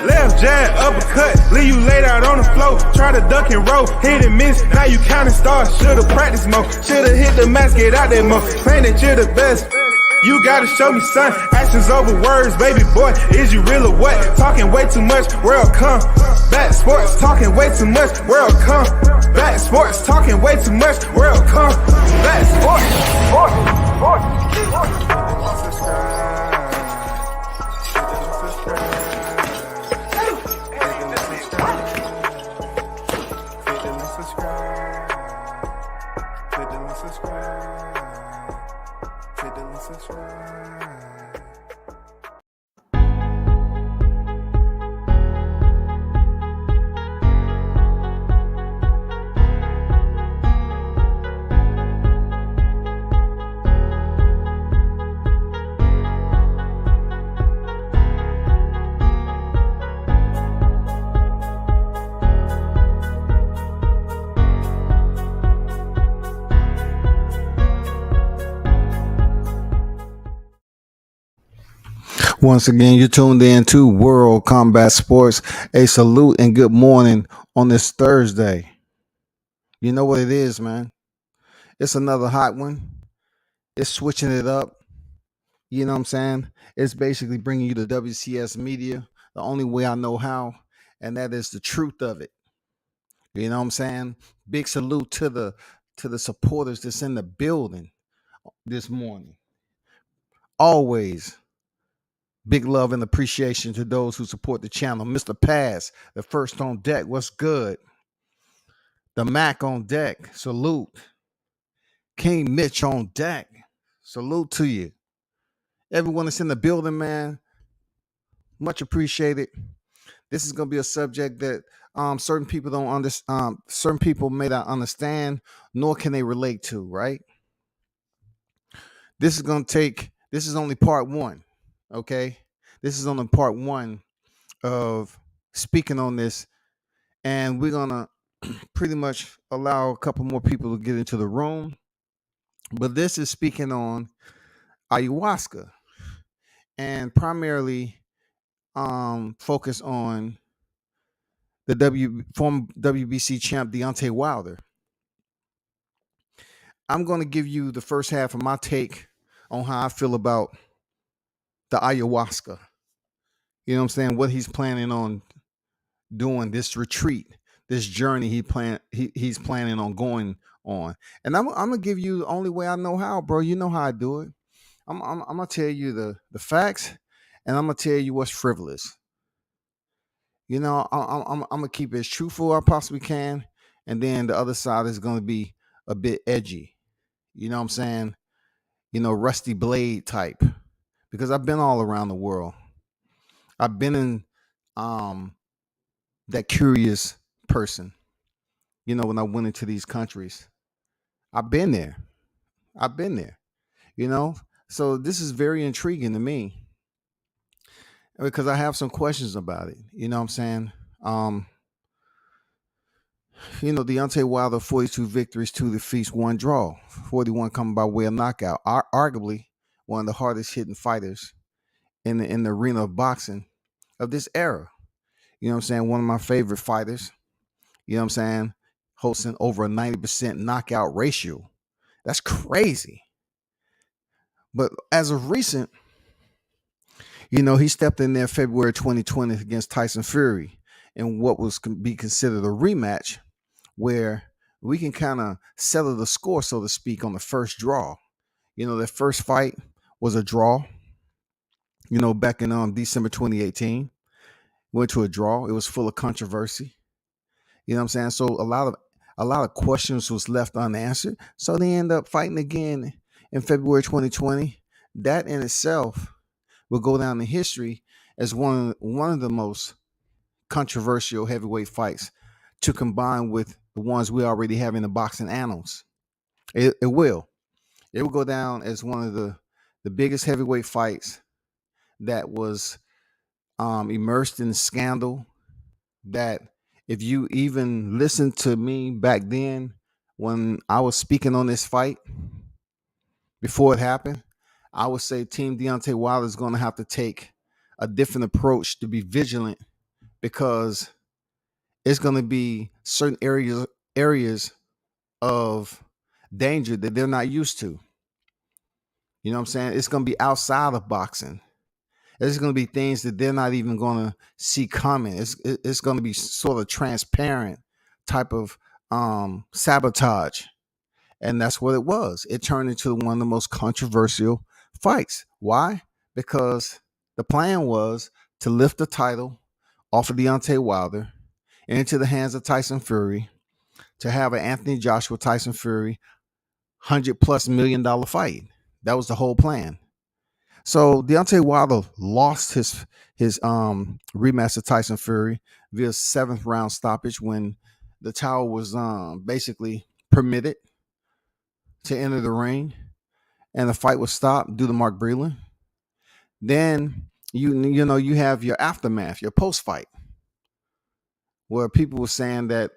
Left jab, uppercut, leave you laid out on the floor. Try to duck and roll, hit and miss, now you counting stars. Should've practiced more, should've hit the mask, get out there more. Claim that you're the best. You gotta show me, son. Actions over words, baby boy. Is you real or what? Talking way too much, world come. Back sports, talking way too much, world come. Back sports, talking way too much, world come. Back sports, Once again, you're tuned in to World Combat Sports. A salute and good morning on this Thursday. You know what it is, man. It's another hot one. It's switching it up. You know what I'm saying? It's basically bringing you the WCS media the only way I know how, and that is the truth of it. You know what I'm saying? Big salute to the supporters that's in the building this morning. Always. Big love and appreciation to those who support the channel. Mr. Pass, the first on deck. What's good? The Mac on deck. Salute. King Mitch on deck. Salute to you. Everyone that's in the building, man. Much appreciated. This is going to be a subject that certain people don't understand. Certain people may not understand, nor can they relate to, right? This is only part one. Okay, this is only part one of speaking on this, and we're gonna pretty much allow a couple more people to get into the room. But this is speaking on ayahuasca, and primarily focus on the former WBC champ Deontay Wilder. I'm going to give you the first half of my take on how I feel about the ayahuasca. You know what I'm saying? What he's planning on doing, this retreat, this journey he's planning on going on. And I'm gonna give you the only way I know how, bro. You know how I do it. I'm gonna tell you the facts, and I'm gonna tell you what's frivolous. You know, I'm gonna keep it as truthful as I possibly can, and then the other side is gonna be a bit edgy. You know what I'm saying? You know, rusty blade type. Because I've been all around the world. I've been in that curious person. You know, when I went into these countries, I've been there. You know, so this is very intriguing to me because I have some questions about it. You know what I'm saying? You know, Deontay Wilder, 42 victories, 2 defeats, 1 draw, 41 coming by way of knockout. Arguably one of the hardest hitting fighters in the arena of boxing of this era. You know what I'm saying? One of my favorite fighters. You know what I'm saying? Hosting over a 90% knockout ratio. That's crazy. But as of recent, you know, he stepped in there February 2020 against Tyson Fury in what was be considered a rematch where we can kind of settle the score, so to speak, on the first draw. You know, that first fight was a draw, you know, back in December 2018. Went to a draw. It was full of controversy. You know what I'm saying? So a lot of questions was left unanswered. So they end up fighting again in February 2020. That in itself will go down in history as one of the most controversial heavyweight fights to combine with the ones we already have in the boxing annals. It will go down as one of the biggest heavyweight fights that was immersed in scandal. That if you even listened to me back then when I was speaking on this fight before it happened, I would say Team Deontay Wilder is going to have to take a different approach to be vigilant because it's going to be certain areas of danger that they're not used to. You know what I'm saying? It's going to be outside of boxing. There's going to be things that they're not even going to see coming. It's going to be sort of transparent type of sabotage, and that's what it was. It turned into one of the most controversial fights. Why? Because the plan was to lift the title off of Deontay Wilder into the hands of Tyson Fury, to have an Anthony Joshua Tyson Fury $100+ million fight. That was the whole plan. So Deontay Wilder lost his rematch to Tyson Fury via 7th round stoppage when the towel was basically permitted to enter the ring, and the fight was stopped due to Mark Breland. Then you have your aftermath, your post fight, where people were saying that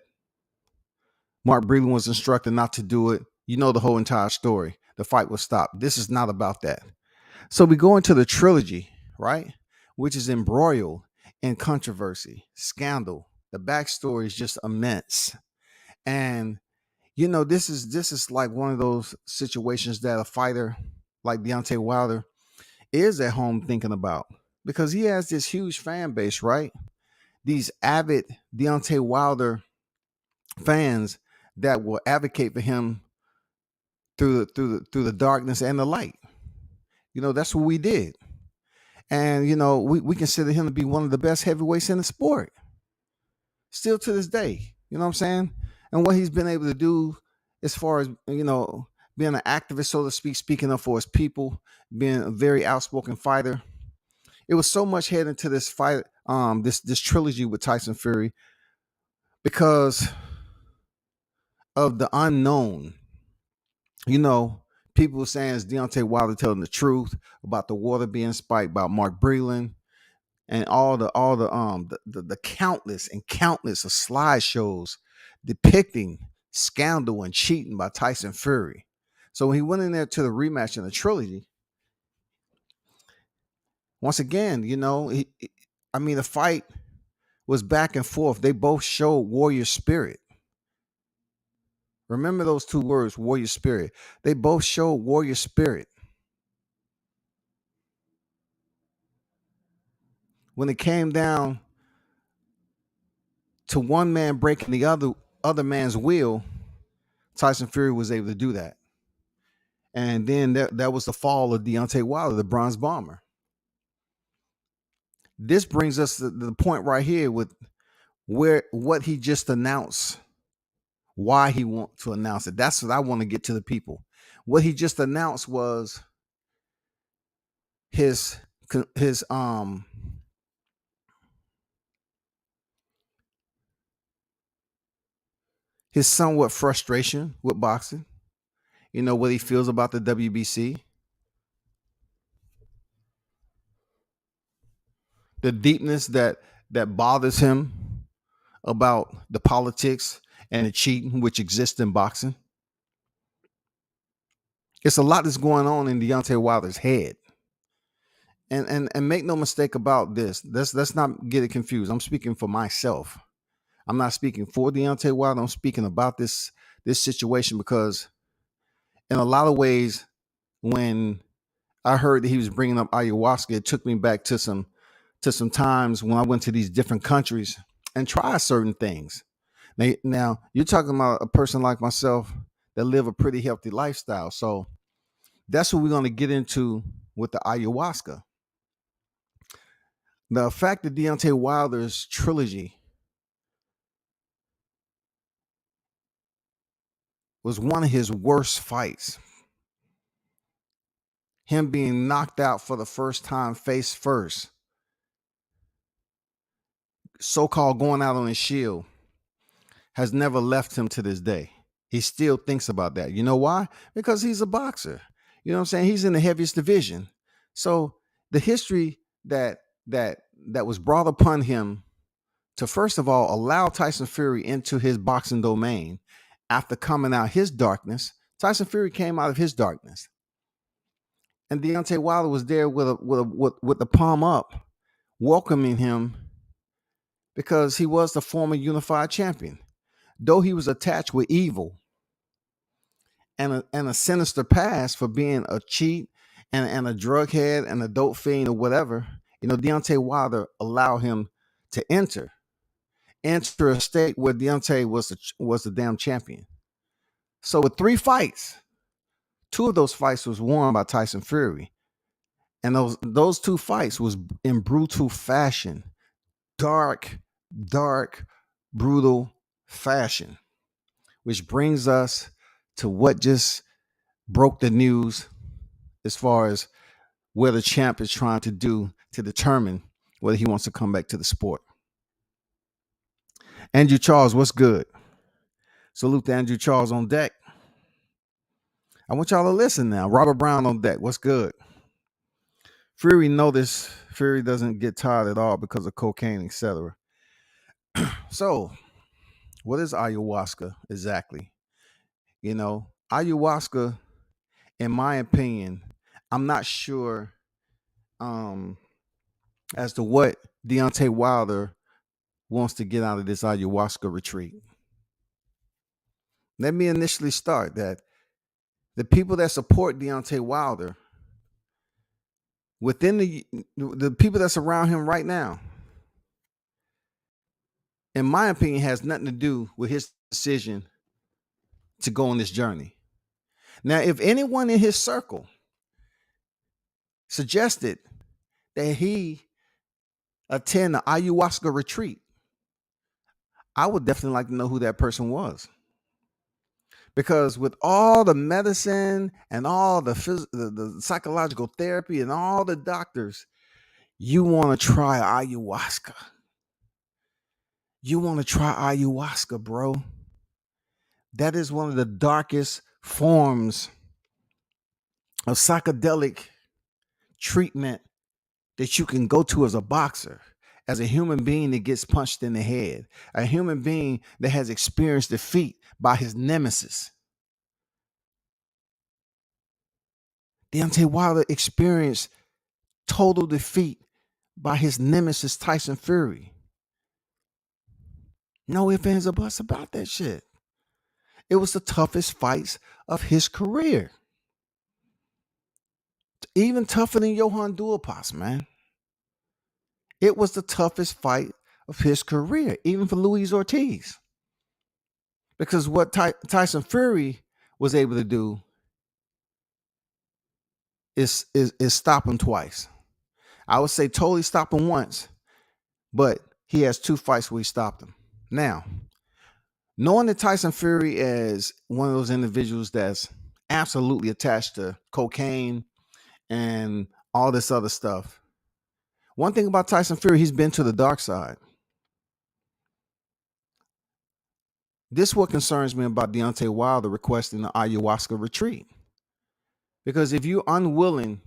Mark Breland was instructed not to do it. You know the whole entire story. The fight was stopped. This is not about that. So we go into the trilogy, right? Which is embroiled in controversy, scandal. The backstory is just immense. And this is like one of those situations that a fighter like Deontay Wilder is at home thinking about, because he has this huge fan base, right? These avid Deontay Wilder fans that will advocate for him through the darkness and the light. That's what we did. And we consider him to be one of the best heavyweights in the sport, still to this day. You know what I'm saying? And what he's been able to do as far as being an activist, so to speak, speaking up for his people, being a very outspoken fighter. It was so much heading to this fight, this trilogy with Tyson Fury, because of the unknown. People were saying, is Deontay Wilder telling the truth about the water being spiked, about Mark Breland, and all the countless and countless of slideshows depicting scandal and cheating by Tyson Fury. So when he went in there to the rematch in the trilogy, once again, the fight was back and forth. They both showed warrior spirit. Remember those two words, warrior spirit. They both showed warrior spirit. When it came down to one man breaking the other man's will, Tyson Fury was able to do that. And then that was the fall of Deontay Wilder, the Bronze Bomber. This brings us to the point right here with what he just announced, why he want to announce it. That's what I want to get to the people. What he just announced was his somewhat frustration with boxing. What he feels about the WBC. The deepness that bothers him about the politics and the cheating which exists in boxing. It's a lot that's going on in Deontay Wilder's head. And make no mistake about this. Let's not get it confused. I'm speaking for myself. I'm not speaking for Deontay Wilder. I'm speaking about this situation because in a lot of ways, when I heard that he was bringing up ayahuasca, it took me back to some times when I went to these different countries and tried certain things. Now you're talking about a person like myself that live a pretty healthy lifestyle. So that's what we're going to get into with the ayahuasca. The fact that Deontay Wilder's trilogy was one of his worst fights. Him being knocked out for the first time face first, so-called going out on his shield, has never left him to this day. He still thinks about that. You know why? Because he's a boxer. You know what I'm saying? He's in the heaviest division. So the history that was brought upon him to, first of all, allow Tyson Fury into his boxing domain after coming out his darkness. Tyson Fury came out of his darkness, and Deontay Wilder was there with the palm up, welcoming him because he was the former unified champion. Though he was attached with evil and a sinister past for being a cheat and a drug head and a dope fiend or whatever, Deontay Wilder allowed him to enter a state where Deontay was the damn champion. So with 3 fights, 2 of those fights was won by Tyson Fury. And those 2 fights was in brutal fashion. Dark, brutal fashion. Which brings us to what just broke the news as far as where the champ is trying to do to determine whether he wants to come back to the sport. Andrew Charles, what's good? Salute to Andrew Charles on deck. I want y'all to listen now. Robert Brown on deck. What's good? Fury noticed Fury doesn't get tired at all because of cocaine, etc. So, what is ayahuasca exactly? Ayahuasca, in my opinion, I'm not sure as to what Deontay Wilder wants to get out of this ayahuasca retreat. Let me initially start that the people that support Deontay Wilder, within the people that's around him right now, in my opinion, has nothing to do with his decision to go on this journey. Now, if anyone in his circle suggested that he attend the ayahuasca retreat, I would definitely like to know who that person was. Because with all the medicine and all the psychological therapy and all the doctors, you want to try ayahuasca. You want to try ayahuasca, bro. That is one of the darkest forms of psychedelic treatment that you can go to as a boxer, as a human being that gets punched in the head, a human being that has experienced defeat by his nemesis. Deontay Wilder experienced total defeat by his nemesis, Tyson Fury. No ifs, ands, or buts about that shit. It was the toughest fights of his career. Even tougher than Johann Duhaupas, man. It was the toughest fight of his career, even for Luis Ortiz. Because what Tyson Fury was able to do is stop him twice. I would say totally stop him once, but he has 2 fights where he stopped him. Now, knowing that Tyson Fury is one of those individuals that's absolutely attached to cocaine and all this other stuff. One thing about Tyson Fury, he's been to the dark side. This is what concerns me about Deontay Wilder requesting the ayahuasca retreat. Because if you're unwilling,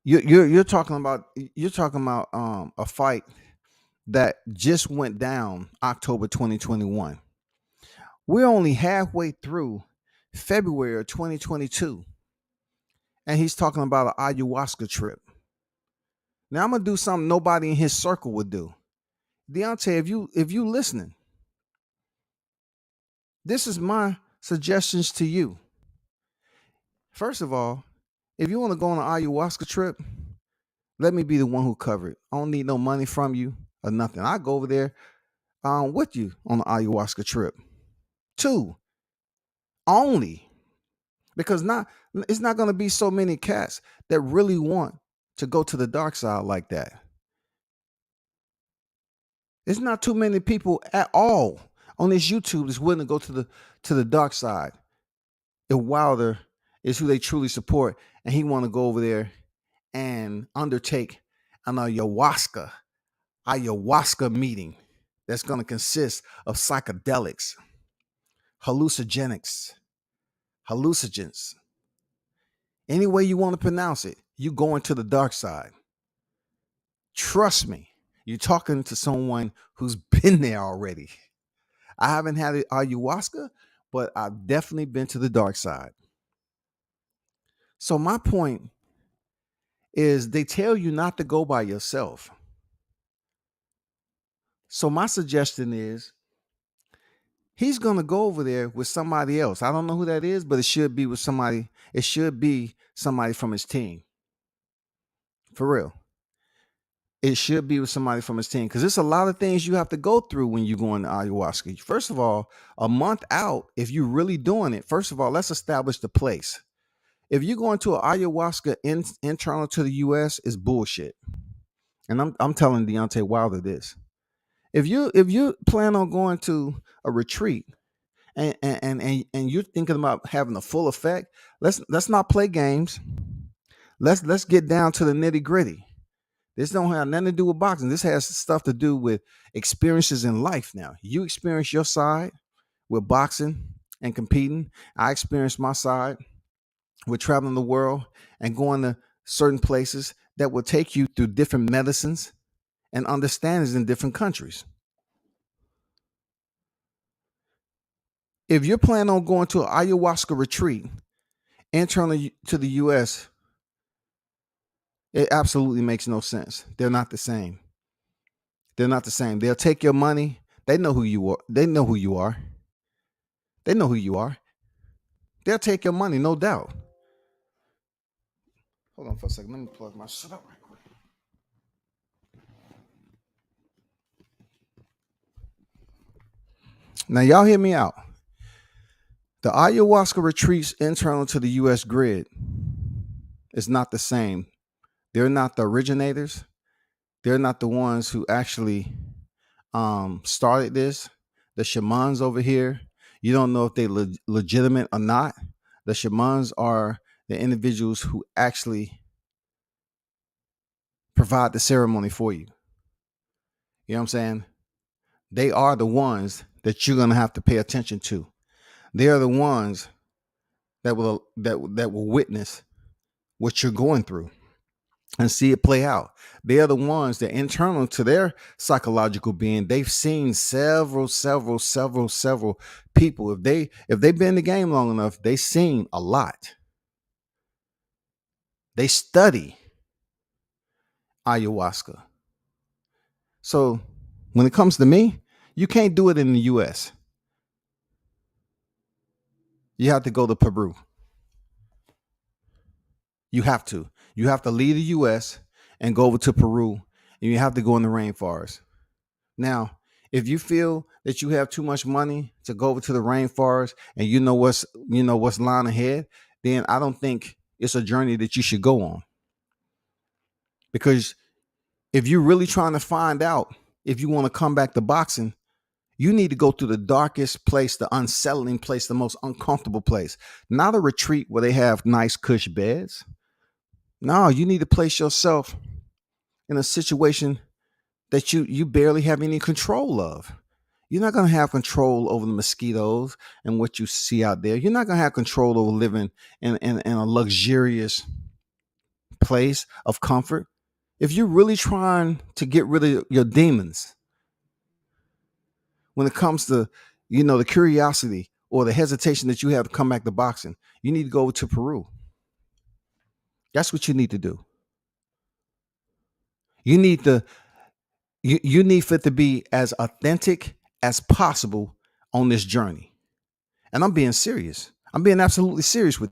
you're talking about a fight that just went down October 2021. We're only halfway through February of 2022, and he's talking about an ayahuasca trip. Now I'm gonna do something nobody in his circle would do. Deontay, if you listening, this is my suggestions to you. First of all, if you want to go on an ayahuasca trip, let me be the one who cover it. I don't need no money from you or nothing. I go over there with you on the ayahuasca trip. 2, only because it's not going to be so many cats that really want to go to the dark side like that. It's not too many people at all on this YouTube that's willing to go to the dark side. If Wilder is who they truly support, and he want to go over there and undertake an ayahuasca meeting that's going to consist of psychedelics, hallucinogens, any way you want to pronounce it, you going to the dark side. Trust me, you're talking to someone who's been there already. I haven't had ayahuasca, but I've definitely been to the dark side. So my point is, they tell you not to go by yourself. So my suggestion is he's going to go over there with somebody else. I don't know who that is, but it should be with somebody. It should be somebody from his team. For real. It should be with somebody from his team because there's a lot of things you have to go through when you go into ayahuasca. First of all, a month out, if you're really doing it, first of all, let's establish the place. If you're going to an ayahuasca internal to the US, is bullshit. And I'm telling Deontay Wilder this. If you plan on going to a retreat and you're thinking about having a full effect, let's not play games. Let's get down to the nitty gritty. This don't have nothing to do with boxing. This has stuff to do with experiences in life. Now you experience your side with boxing and competing. I experienced my side with traveling the world and going to certain places that will take you through different medicines and understandings in different countries. If you're planning on going to an ayahuasca retreat internally to the US, it absolutely makes no sense. They're not the same. They're not the same. They'll take your money. They know who you are. They know who you are. They know who you are. They'll take your money, no doubt. Hold on for a second. Let me plug my shit up right quick. Now, y'all hear me out. The ayahuasca retreats internal to the US grid is not the same. They're not the originators. They're not the ones who actually started this. The shamans over here, you don't know if they legitimate or not. The shamans are the individuals who actually provide the ceremony for you. You know what I'm saying? They are the ones that you're gonna have to pay attention to. They are the ones that will witness what you're going through and see it play out. They are the ones that internal to their psychological being, they've seen several people. If they've been in the game long enough, they've seen a lot. They study ayahuasca. So when it comes to me, you can't do it in the US. You have to go to Peru. You have to. You have to leave the US and go over to Peru, and you have to go in the rainforest. Now, if you feel that you have too much money to go over to the rainforest and you know what's lying ahead, then I don't think it's a journey that you should go on. Because if you're really trying to find out if you want to come back to boxing, you need to go to the darkest place, the unsettling place, the most uncomfortable place. Not a retreat where they have nice cush beds. No, you need to place yourself in a situation that you barely have any control of. You're not going to have control over the mosquitoes and what you see out there. You're not going to have control over living in a luxurious place of comfort. If you're really trying to get rid of your demons, when it comes to, the curiosity or the hesitation that you have to come back to boxing, you need to go to Peru. That's what you need to do. You need to you need for it to be as authentic as possible on this journey. And I'm being serious. I'm being absolutely serious with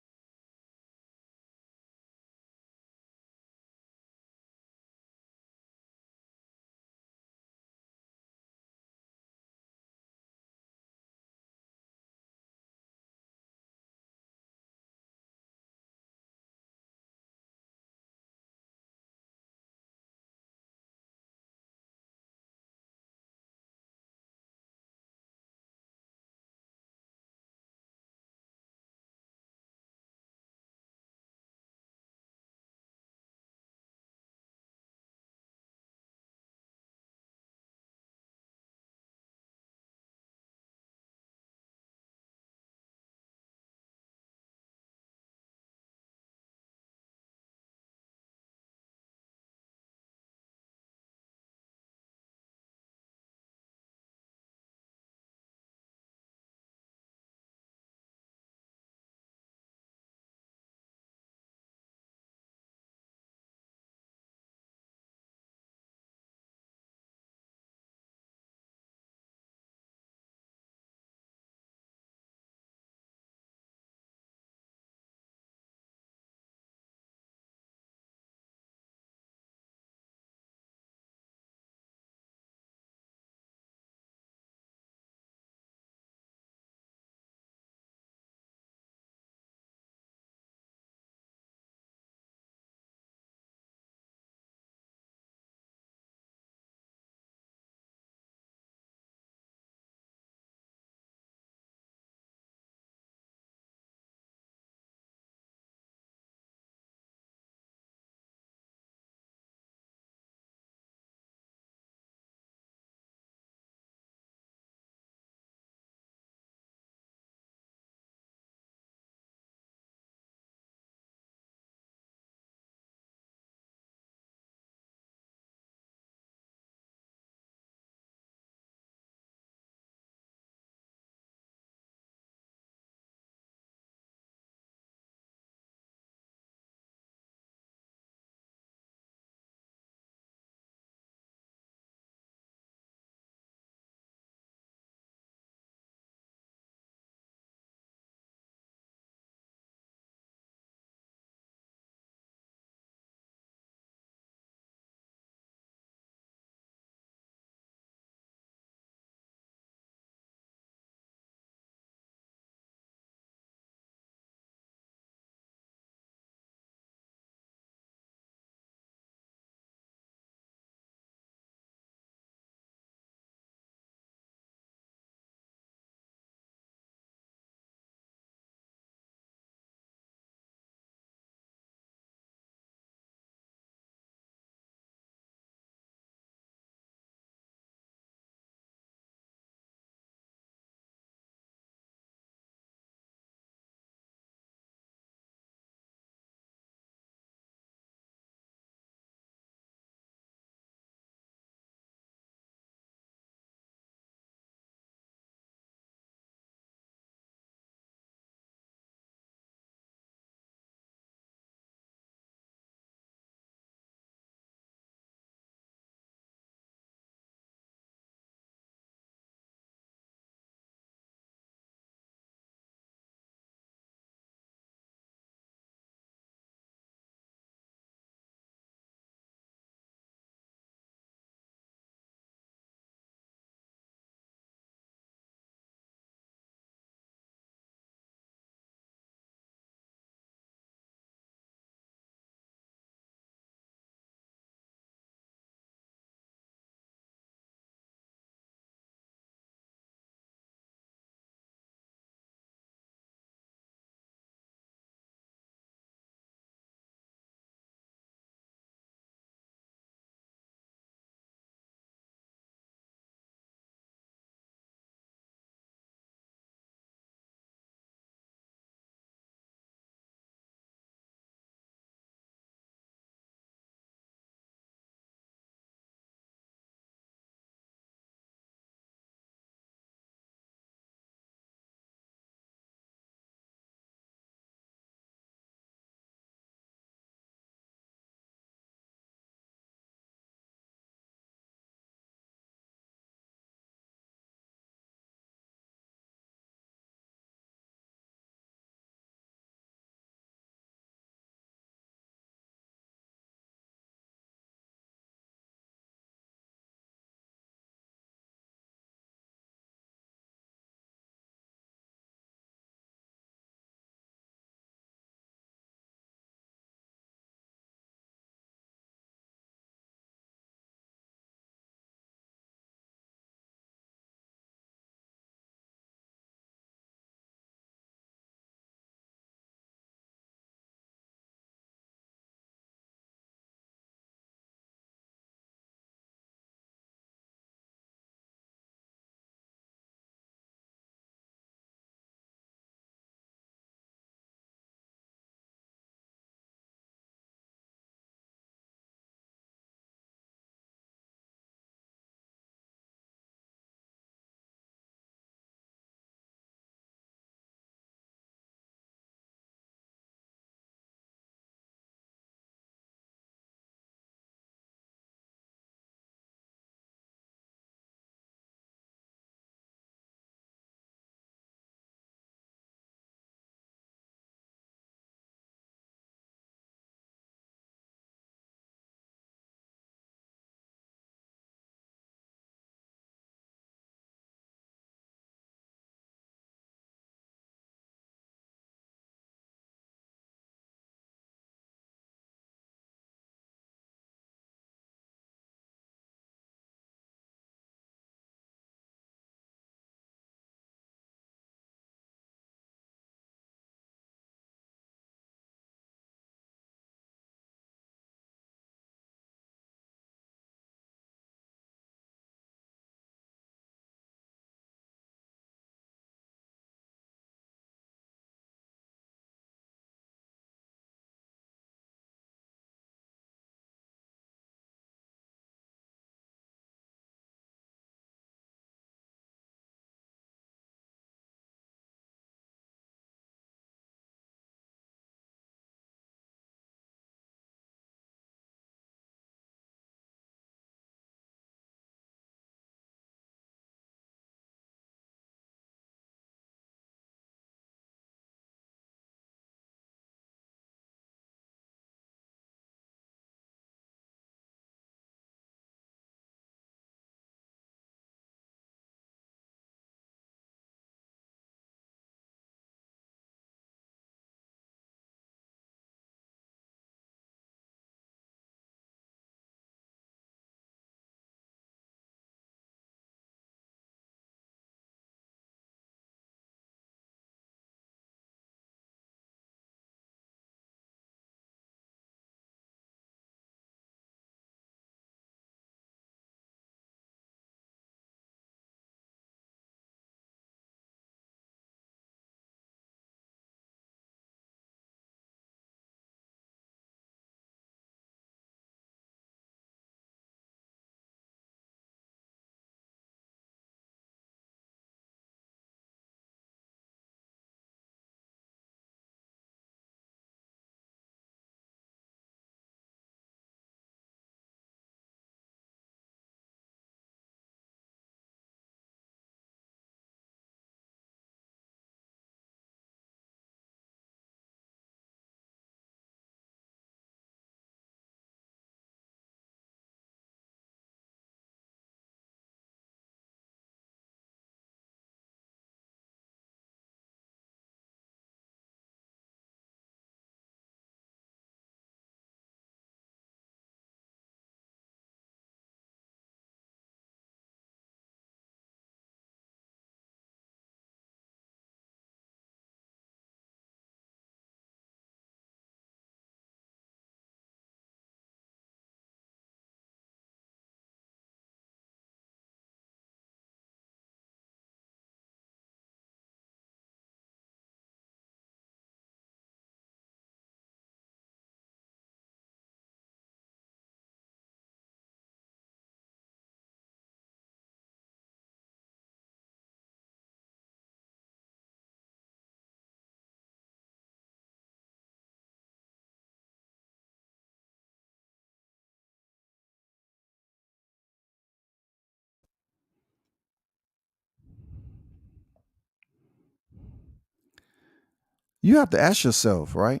You have to ask yourself, right?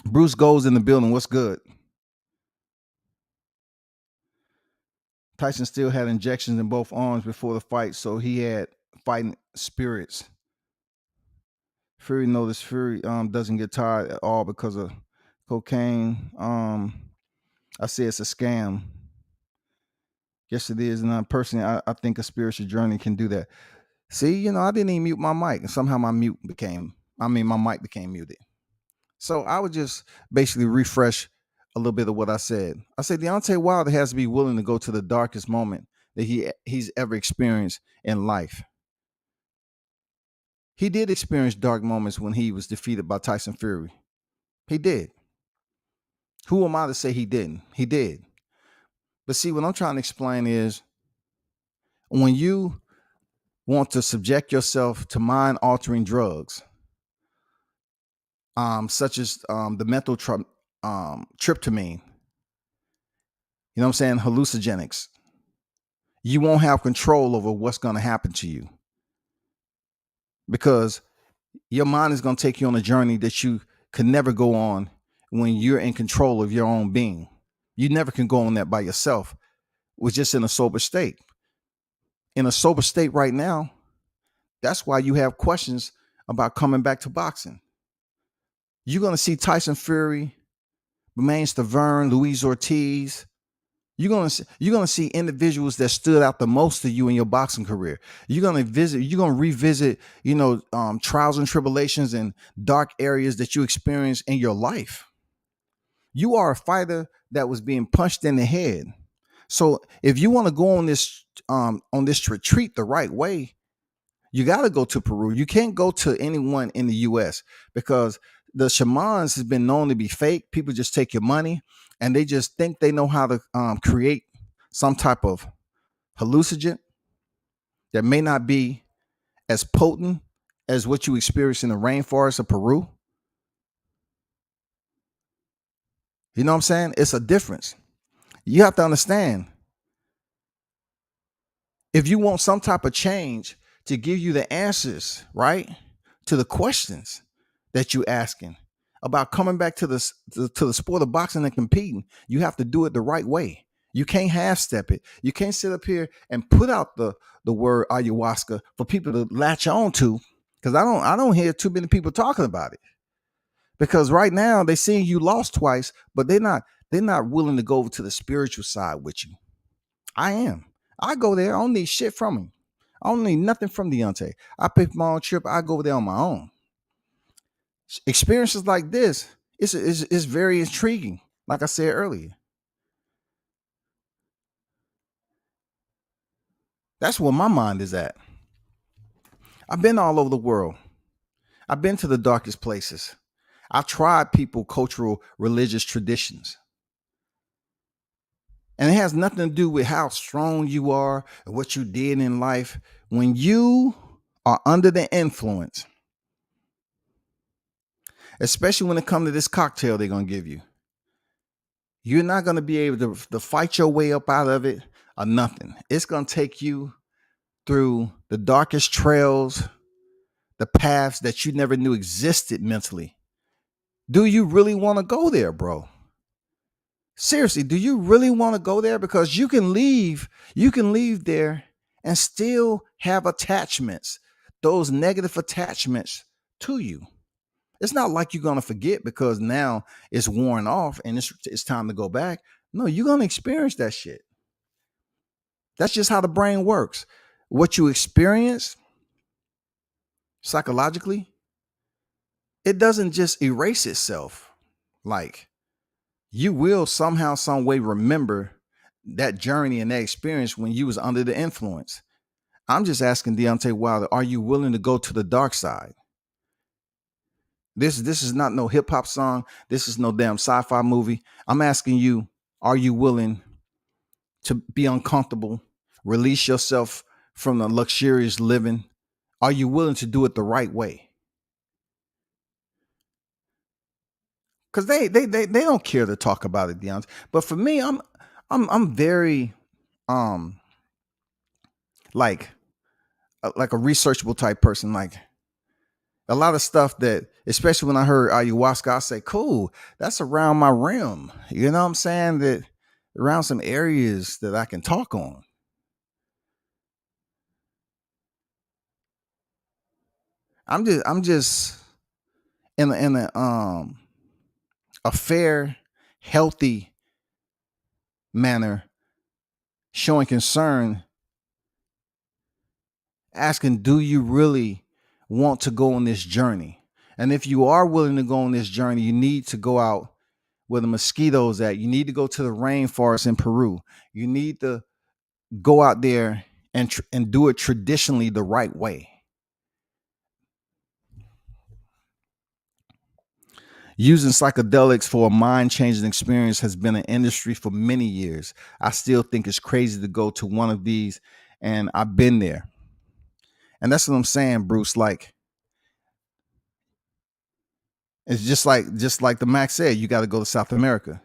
Bruce goes in the building. What's good? Tyson still had injections in both arms before the fight, so he had fighting spirits. Fury noticed Fury doesn't get tired at all because of cocaine. I say it's a scam. Yes, it is. And I personally, I think a spiritual journey can do that. See, I didn't even mute my mic, and somehow my mic became muted. So I would just basically refresh a little bit of what I said. I said Deontay Wilder has to be willing to go to the darkest moment that he's ever experienced in life. He did experience dark moments when he was defeated by Tyson Fury. He did. Who am I to say he didn't? He did. But see, what I'm trying to explain is when you want to subject yourself to mind-altering drugs, such as the tryptamine, you know what I'm saying, hallucinogenics, you won't have control over what's going to happen to you because your mind is going to take you on a journey that you could never go on when you're in control of your own being. You never can go on that by yourself. We're just in a sober state. In a sober state right now, that's why you have questions about coming back to boxing. You're going to see Tyson Fury, Romain Stavern, Luis Ortiz. You're gonna see individuals that stood out the most to you in your boxing career. You're gonna revisit, trials and tribulations and dark areas that you experienced in your life. You are a fighter that was being punched in the head. So if you want to go on this retreat the right way, you got to go to Peru. You can't go to anyone in the U.S. because the shamans has been known to be fake. People just take your money and they just think they know how to create some type of hallucinogen that may not be as potent as what you experience in the rainforest of Peru. You know what I'm saying? It's a difference. You have to understand, if you want some type of change to give you the answers, right, to the questions that you're asking about coming back to the sport of boxing and competing, you have to do it the right way. You can't half step it. You can't sit up here and put out the word ayahuasca for people to latch on to, because I don't hear too many people talking about it. Because right now they seeing you lost twice, but they're not willing to go over to the spiritual side with you. I am. I go there. I don't need shit from him. I don't need nothing from Deontay. I pick my own trip. I go there on my own. Experiences like this, it's very intriguing. Like I said earlier, that's where my mind is at. I've been all over the world. I've been to the darkest places. I've tried people, cultural, religious traditions. And it has nothing to do with how strong you are or what you did in life. When you are under the influence, especially when it comes to this cocktail they're going to give you, you're not going to be able to fight your way up out of it or nothing. It's going to take you through the darkest trails, the paths that you never knew existed mentally. Do you really want to go there, bro? Seriously, do you really want to go there? Because you can leave there and still have attachments, those negative attachments to you. It's not like you're going to forget because now it's worn off and it's time to go back. No, you're going to experience that shit. That's just how the brain works. What you experience psychologically, it doesn't just erase itself. Like, you will somehow, some way remember that journey and that experience when you was under the influence. I'm just asking Deontay Wilder, are you willing to go to the dark side? This is not no hip hop song. This is no damn sci-fi movie. I'm asking you, are you willing to be uncomfortable, release yourself from the luxurious living? Are you willing to do it the right way? Because they don't care to talk about it, Deontay. But for me, I'm very like a researchable type person. Like a lot of stuff that, especially when I heard ayahuasca, I say, cool, that's around my realm. You know what I'm saying? That around some areas that I can talk on. I'm just in a fair, healthy manner, showing concern, asking, do you really want to go on this journey? And if you are willing to go on this journey, you need to go out where the mosquitoes at. You need to go to the rainforest in Peru. You need to go out there and do it traditionally the right way. Using psychedelics for a mind-changing experience has been an industry for many years. I still think it's crazy to go to one of these, and I've been there. And that's what I'm saying, Bruce. Like, it's just like the Max said, you got to go to South America.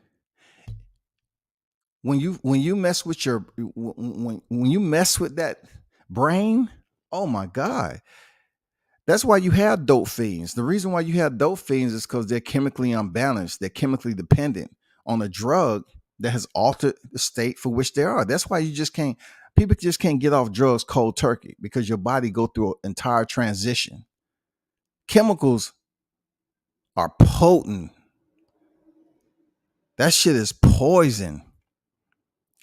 When you mess with your when you mess with that brain, oh my God. That's why you have dope fiends. The reason why you have dope fiends is because they're chemically unbalanced. They're chemically dependent on a drug that has altered the state for which they are. That's why you just can't. People just can't get off drugs cold turkey because your body go through an entire transition. Chemicals are potent. That shit is poison.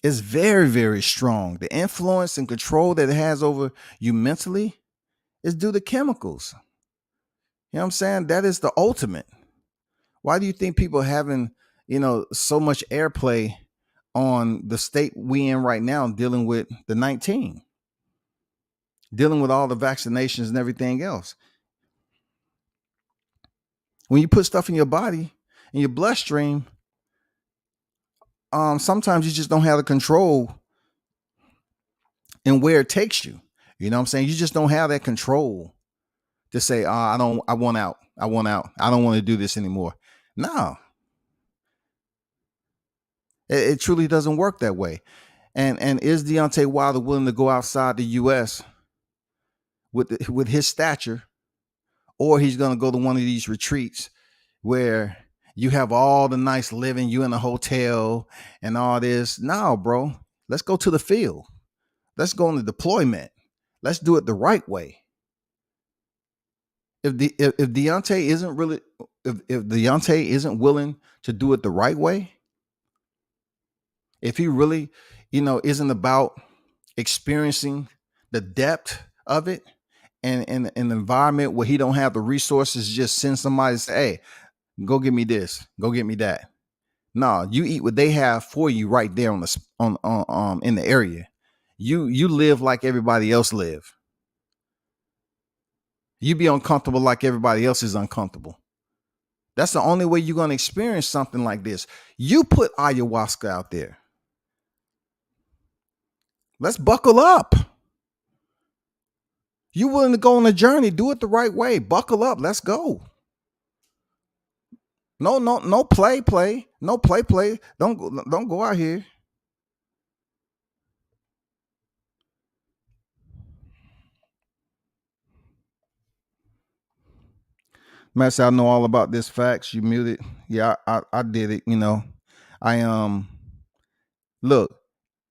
It's very, very strong. The influence and control that it has over you mentally is due to chemicals. You know what I'm saying? That is the ultimate. Why do you think people having, so much airplay on the state we in right now dealing with the 19, dealing with all the vaccinations and everything else? When you put stuff in your body, in your bloodstream, sometimes you just don't have the control in where it takes you. You know what I'm saying? You just don't have that control to say, I want out. I want out. I don't want to do this anymore. No, it truly doesn't work that way. And is Deontay Wilder willing to go outside the U.S. with his stature, or he's going to go to one of these retreats where you have all the nice living, you in a hotel and all this? No, bro. Let's go to the field. Let's go on the deployment. Let's do it the right way. If Deontay isn't really, if Deontay isn't willing to do it the right way, if he really, isn't about experiencing the depth of it, and in an environment where he don't have the resources, just send somebody to say, hey, go get me this, go get me that. No, you eat what they have for you right there on the in the area. You live like everybody else live. You be uncomfortable like everybody else is uncomfortable. That's the only way you're going to experience something like this. You put ayahuasca out there. Let's buckle up. You willing to go on a journey? Do it the right way. Buckle up. Let's go. No play. No play. Don't go out here. Matt said, I know all about this facts. You muted. Yeah, I did it. I look,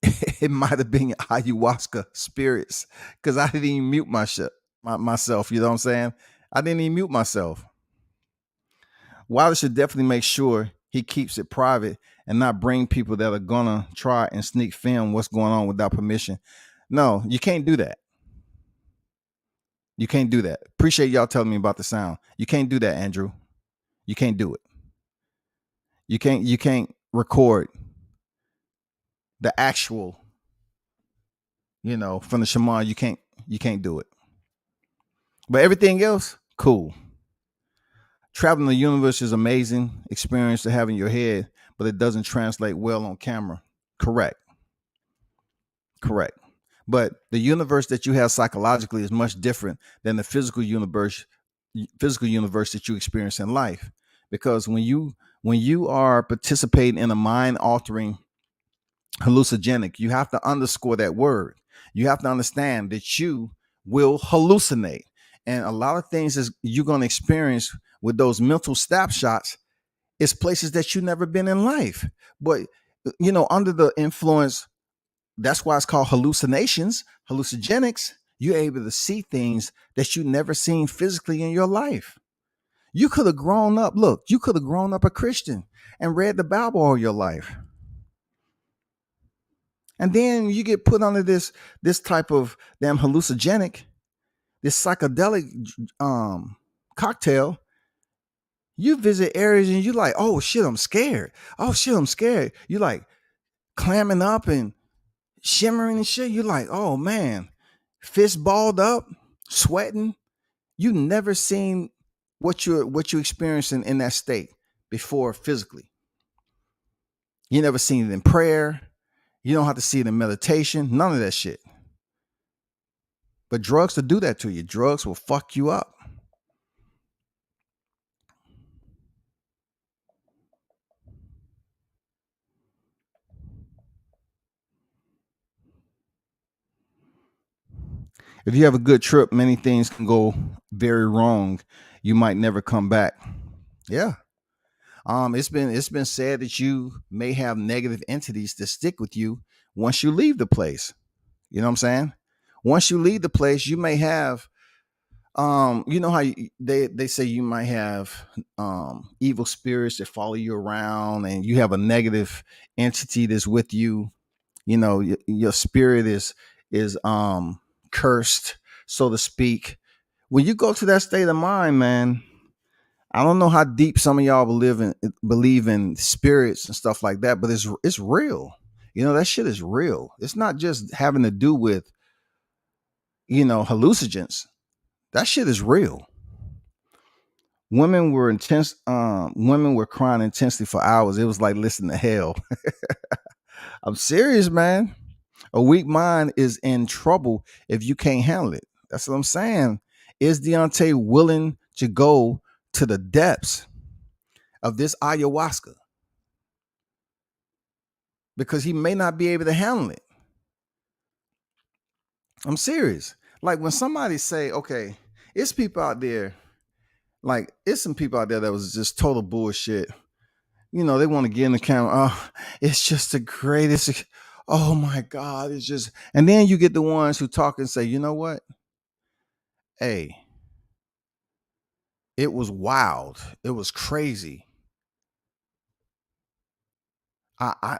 it might have been ayahuasca spirits because I didn't even mute myself. You know what I'm saying? I didn't even mute myself. Wilder should definitely make sure he keeps it private and not bring people that are gonna try and sneak film what's going on without permission. No, you can't do that. You can't do that. Appreciate y'all telling me about the sound. You can't do that, Andrew. You can't do it. You can't record the actual, from the shaman. You can't do it. But everything else, cool. Traveling the universe is amazing experience to have in your head, but it doesn't translate well on camera. Correct. But the universe that you have psychologically is much different than the physical universe that you experience in life. Because when you are participating in a mind altering hallucinogenic, you have to underscore that word. You have to understand that you will hallucinate. And a lot of things is you're going to experience with those mental snapshots is places that you've never been in life. But under the influence, that's why it's called hallucinations, hallucinogenics. You're able to see things that you never seen physically in your life. You could have grown up, you could have grown up a Christian and read the Bible all your life. And then you get put under this type of damn hallucinogenic, this psychedelic cocktail. You visit areas and you're like, oh shit, I'm scared. Oh shit, I'm scared. You like clamming up and shimmering and shit. You're like, oh man, fist balled up, sweating. You never seen what you experiencing in that state before physically. You never seen it in prayer. You don't have to see it in meditation. None of that shit. But drugs will do that to you. Drugs will fuck you up. If you have a good trip, many things can go very wrong. You might never come back. Yeah. It's been said that you may have negative entities that stick with you once you leave the place. You know what I'm saying? Once you leave the place, you may have you know how they say you might have evil spirits that follow you around, and you have a negative entity that's with you. Your spirit is cursed, so to speak. When you go to that state of mind, man, I don't know how deep some of y'all believe in spirits and stuff like that, but it's real. That shit is real. It's not just having to do with hallucinogens. That shit is real. Women were intense. Women were crying intensely for hours. It was like listening to hell. I'm serious, man. A weak mind is in trouble if you can't handle it. That's what I'm saying. Is Deontay willing to go to the depths of this ayahuasca? Because he may not be able to handle it. I'm serious. Like when somebody say, okay, it's people out there, like it's some people out there that was just total bullshit. They want to get in the camera. Oh, it's just the greatest. Oh my God. It's just, and then you get the ones who talk and say, you know what? Hey, it was wild. It was crazy. I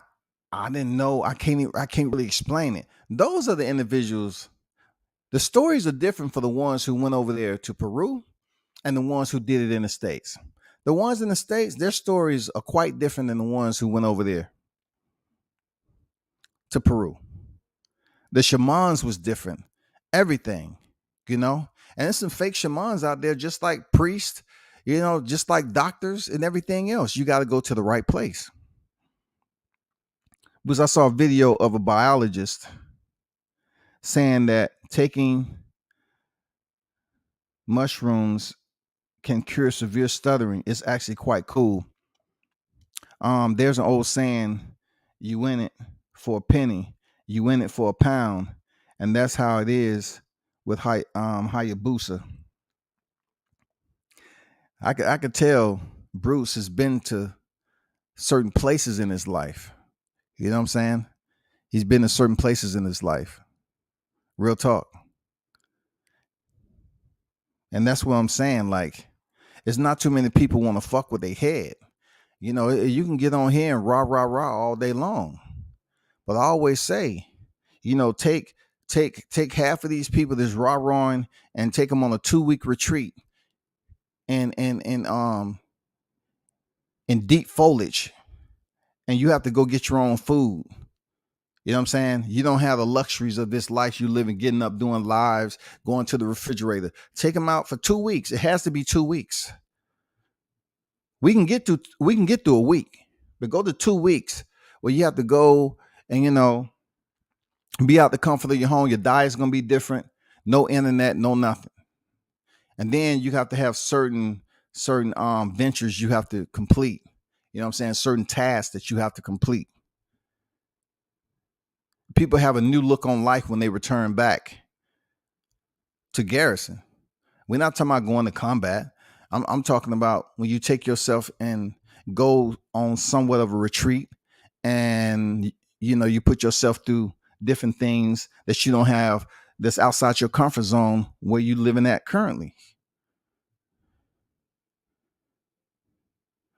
didn't know. I can't really explain it. Those are the individuals. The stories are different for the ones who went over there to Peru and the ones who did it in the States. The ones in the States, their stories are quite different than the ones who went over there to Peru. The shamans was different. Everything, and there's some fake shamans out there, just like priests, just like doctors and everything else. You got to go to the right place. Because I saw a video of a biologist saying that taking mushrooms can cure severe stuttering. It's actually quite cool. There's an old saying, you win it for a penny, you win it for a pound. And that's how it is with Hayabusa. I could tell Bruce has been to certain places in his life. You know what I'm saying? He's been to certain places in his life. Real talk. And that's what I'm saying. Like, it's not too many people want to fuck with their head. You can get on here and rah, rah, rah all day long. But I always say, take half of these people that's rah-rahing and take them on a 2-week retreat in deep foliage. And you have to go get your own food. You know what I'm saying? You don't have the luxuries of this life you live in, getting up, doing lives, going to the refrigerator. Take them out for 2 weeks. It has to be 2 weeks. We can get through a week, but go to 2 weeks where you have to go and be out the comfort of your home. Your diet's gonna be different. No internet, no nothing. And then you have to have certain ventures you have to complete. You know what I'm saying? Certain tasks that you have to complete. People have a new look on life when they return back to Garrison. We're not talking about going to combat. I'm talking about when you take yourself and go on somewhat of a retreat, and you put yourself through different things that you don't have, that's outside your comfort zone where you living at currently.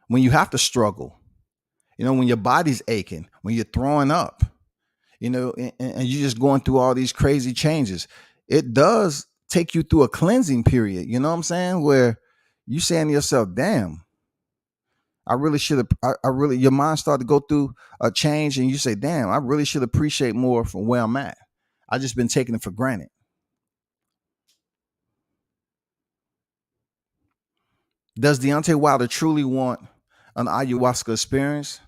When you have to struggle, when your body's aching, when you're throwing up, and you're just going through all these crazy changes, it does take you through a cleansing period. You know what I'm saying? Where you saying to yourself, damn, I really should have, I really, your mind started to go through a change, and you say, damn, I really should appreciate more from where I'm at. I just been taking it for granted. Does Deontay Wilder truly want an ayahuasca experience?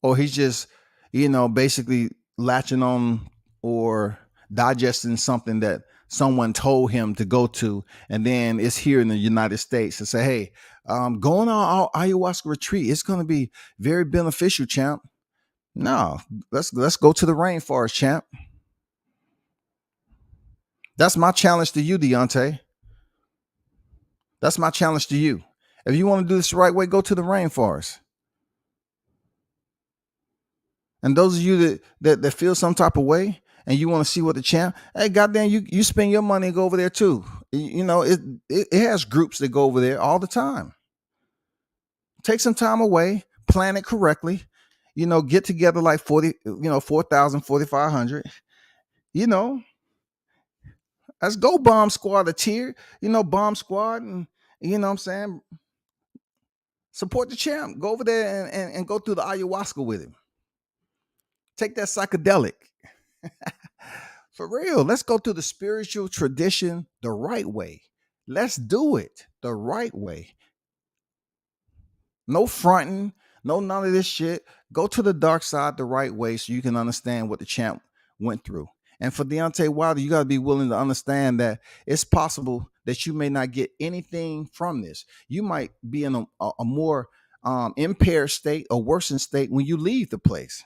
Or he's just, basically latching on or digesting something that someone told him to go to, and then it's here in the United States to say, hey, going on our ayahuasca retreat, it's going to be very beneficial, champ. No, let's go to the rainforest, champ. That's my challenge to you, Deontay. That's my challenge to you. If you want to do this the right way, go to the rainforest. And those of you that feel some type of way and you want to see what the champ, hey, goddamn, you spend your money and go over there too. It has groups that go over there all the time. Take some time away, plan it correctly, get together like 4,000, 4,500, let's go bomb squad a tier, bomb squad. And what I'm saying, support the champ, go over there and go through the ayahuasca with him. Take that psychedelic. For real, let's go to the spiritual tradition the right way. Let's do it the right way. No fronting, no none of this shit. Go to the dark side the right way so you can understand what the champ went through. And for Deontay Wilder, you got to be willing to understand that it's possible that you may not get anything from this. You might be in a more impaired state, a worsened state when you leave the place.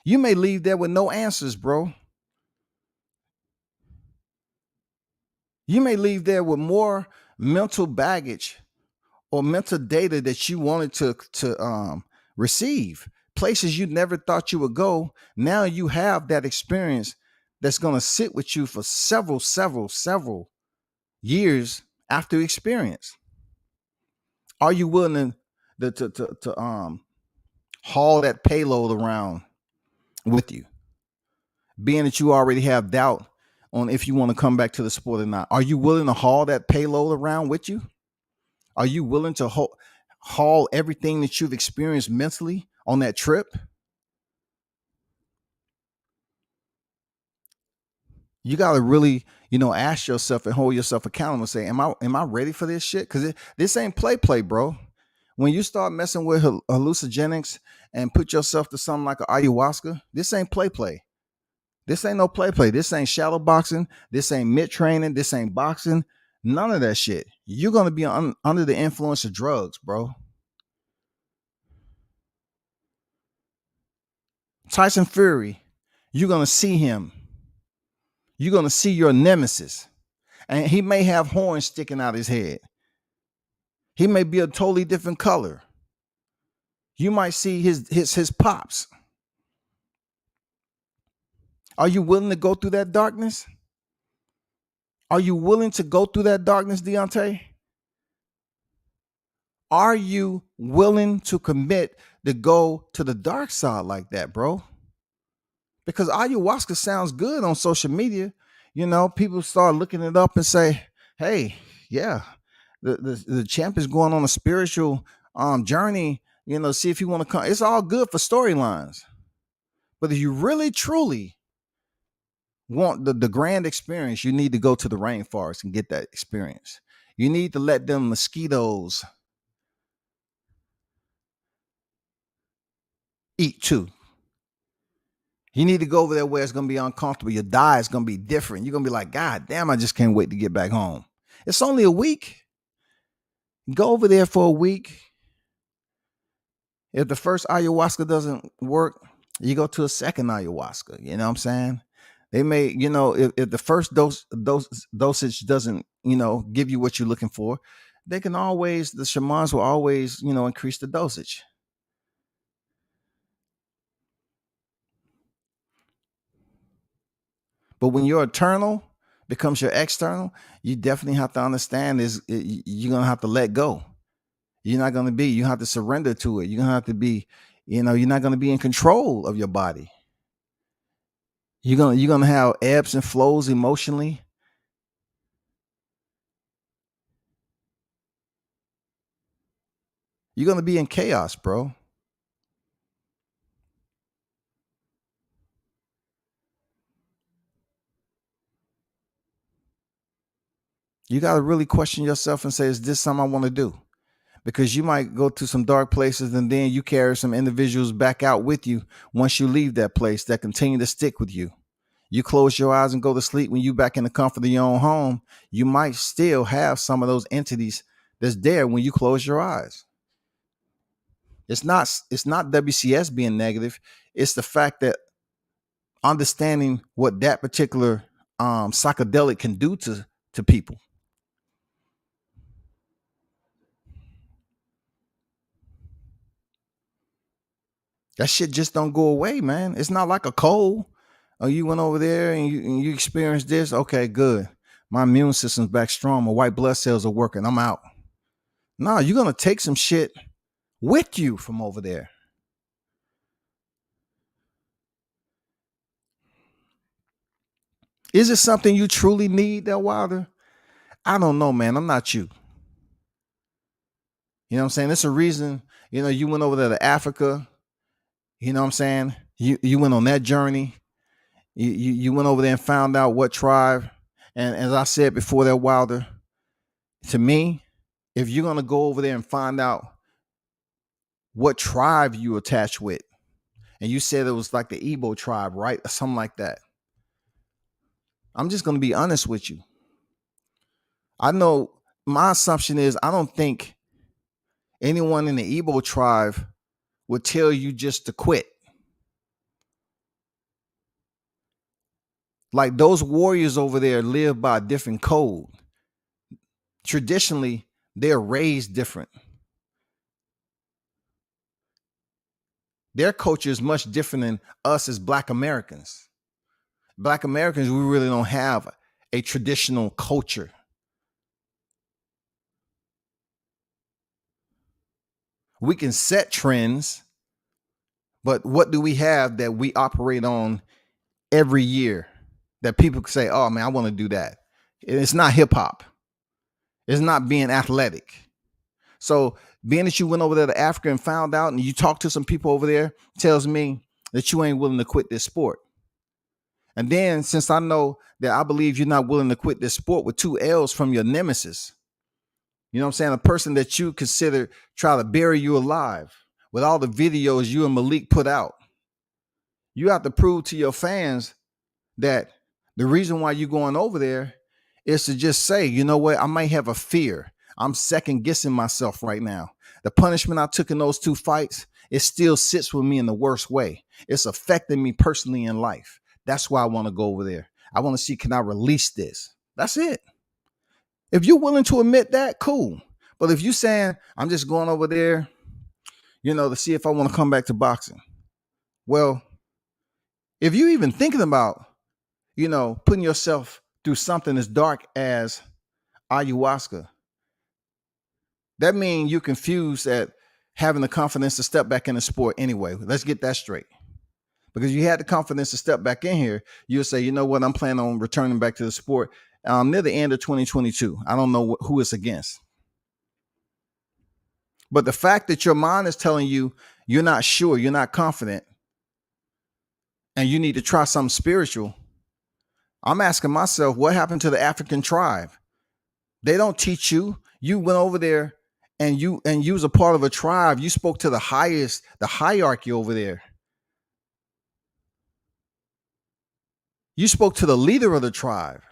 You may leave there with no answers, bro. You may leave there with more mental baggage or mental data that you wanted to receive. Places you never thought you would go. Now you have that experience that's going to sit with you for several years after experience. Are you willing to haul that payload around with you? Being that you already have doubt on if you want to come back to the sport or not. Are you willing to haul that payload around with you? Are you willing to haul everything that you've experienced mentally on that trip? You got to really, ask yourself and hold yourself accountable and say, am I ready for this shit? Because this ain't play, bro. When you start messing with hallucinogenics and put yourself to something like an ayahuasca, this ain't play. This ain't no play. This ain't shadow boxing. This ain't mid training. This ain't boxing. None of that shit. You're going to be under the influence of drugs, bro. Tyson Fury, you're going to see him. You're going to see your nemesis. And he may have horns sticking out his head. He may be a totally different color. You might see his pops. Are you willing to go through that darkness? Are you willing to go through that darkness, Deontay? Are you willing to commit to go to the dark side like that, bro? Because ayahuasca sounds good on social media. People start looking it up and say, hey, yeah, the champ is going on a spiritual journey, see if you want to come. It's all good for storylines. But if you really, truly want the grand experience, you need to go to the rainforest and get that experience. You need to let them mosquitoes eat too. You need to go over there where it's going to be uncomfortable. Your diet's going to be different. You're going to be like, God damn, I just can't wait to get back home. It's only a week. Go over there for a week. If the first ayahuasca doesn't work, you go to a second ayahuasca. You know what I'm saying? They may, if the first dosage doesn't, give you what you're looking for, they can always, the shamans will always, increase the dosage. But when your internal becomes your external, you definitely have to understand you're gonna have to let go. You have to surrender to it. You're gonna have to be, you're not gonna be in control of your body. You're gonna have ebbs and flows emotionally. You're gonna be in chaos, bro. You gotta really question yourself and say, is this something I want to do? Because you might go to some dark places and then you carry some individuals back out with you once you leave that place that continue to stick with you. You close your eyes and go to sleep when you back in the comfort of your own home, you might still have some of those entities that's there when you close your eyes. It's not WCS being negative. It's the fact that understanding what that particular psychedelic can do to people. That shit just don't go away, man. It's not like a cold. Oh, you went over there and you experienced this. Okay, good. My immune system's back strong. My white blood cells are working. I'm out. No, you're gonna take some shit with you from over there. Is it something you truly need, that Wilder? I don't know, man. I'm not you. You know what I'm saying? It's a reason, you went over there to Africa. You know what I'm saying? You went on that journey. You went over there and found out what tribe. And as I said before, that Wilder, to me, if you're gonna go over there and find out what tribe you attach with, and you said it was like the Igbo tribe, right? Or something like that. I'm just gonna be honest with you. I know my assumption is I don't think anyone in the Igbo tribe would tell you just to quit. Like those warriors over there live by a different code. Traditionally, they're raised different. Their culture is much different than us as Black Americans. Black Americans, we really don't have a traditional culture. We can set trends, but what do we have that we operate on every year that people can say, oh man, I want to do that? It's not hip hop. It's not being athletic. So being that you went over there to Africa and found out and you talked to some people over there tells me that you ain't willing to quit this sport. And then since I know that I believe you're not willing to quit this sport with 2 L's from your nemesis, you know what I'm saying? A person that you consider try to bury you alive with all the videos you and Malik put out. You have to prove to your fans that the reason why you're going over there is to just say, you know what, I might have a fear. I'm second guessing myself right now. The punishment I took in those 2 fights, it still sits with me in the worst way. It's affecting me personally in life. That's why I want to go over there. I want to see, can I release this? That's it. If you're willing to admit that, cool. But if you're saying, I'm just going over there, to see if I want to come back to boxing. Well, if you're even thinking about, putting yourself through something as dark as ayahuasca, that means you're confused at having the confidence to step back in the sport anyway. Let's get that straight. Because you had the confidence to step back in here, you'll say, you know what, I'm planning on returning back to the sport near the end of 2022. I don't know who it's against. But the fact that your mind is telling you you're not sure, you're not confident, and you need to try something spiritual, I'm asking myself, what happened to the African tribe? They don't teach you. You went over there and you was a part of a tribe. You spoke to the hierarchy over there. You spoke to the leader of the tribe.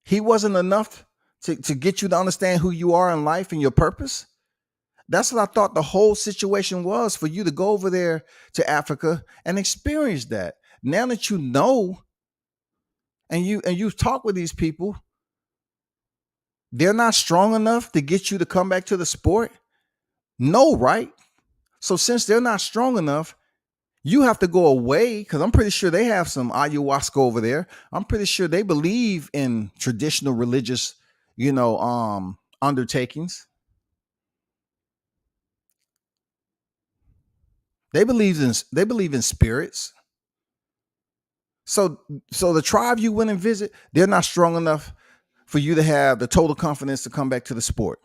He wasn't enough to get you to understand who you are in life and your purpose. That's what I thought the whole situation was, for you to go over there to Africa and experience that. Now that you know, and you've talked with these people, they're not strong enough to get you to come back to the sport. No, right? So since they're not strong enough, you have to go away, because I'm pretty sure they have some ayahuasca over there. I'm pretty sure they believe in traditional religious, undertakings. They believe in spirits. So the tribe you went and visit, they're not strong enough for you to have the total confidence to come back to the sport.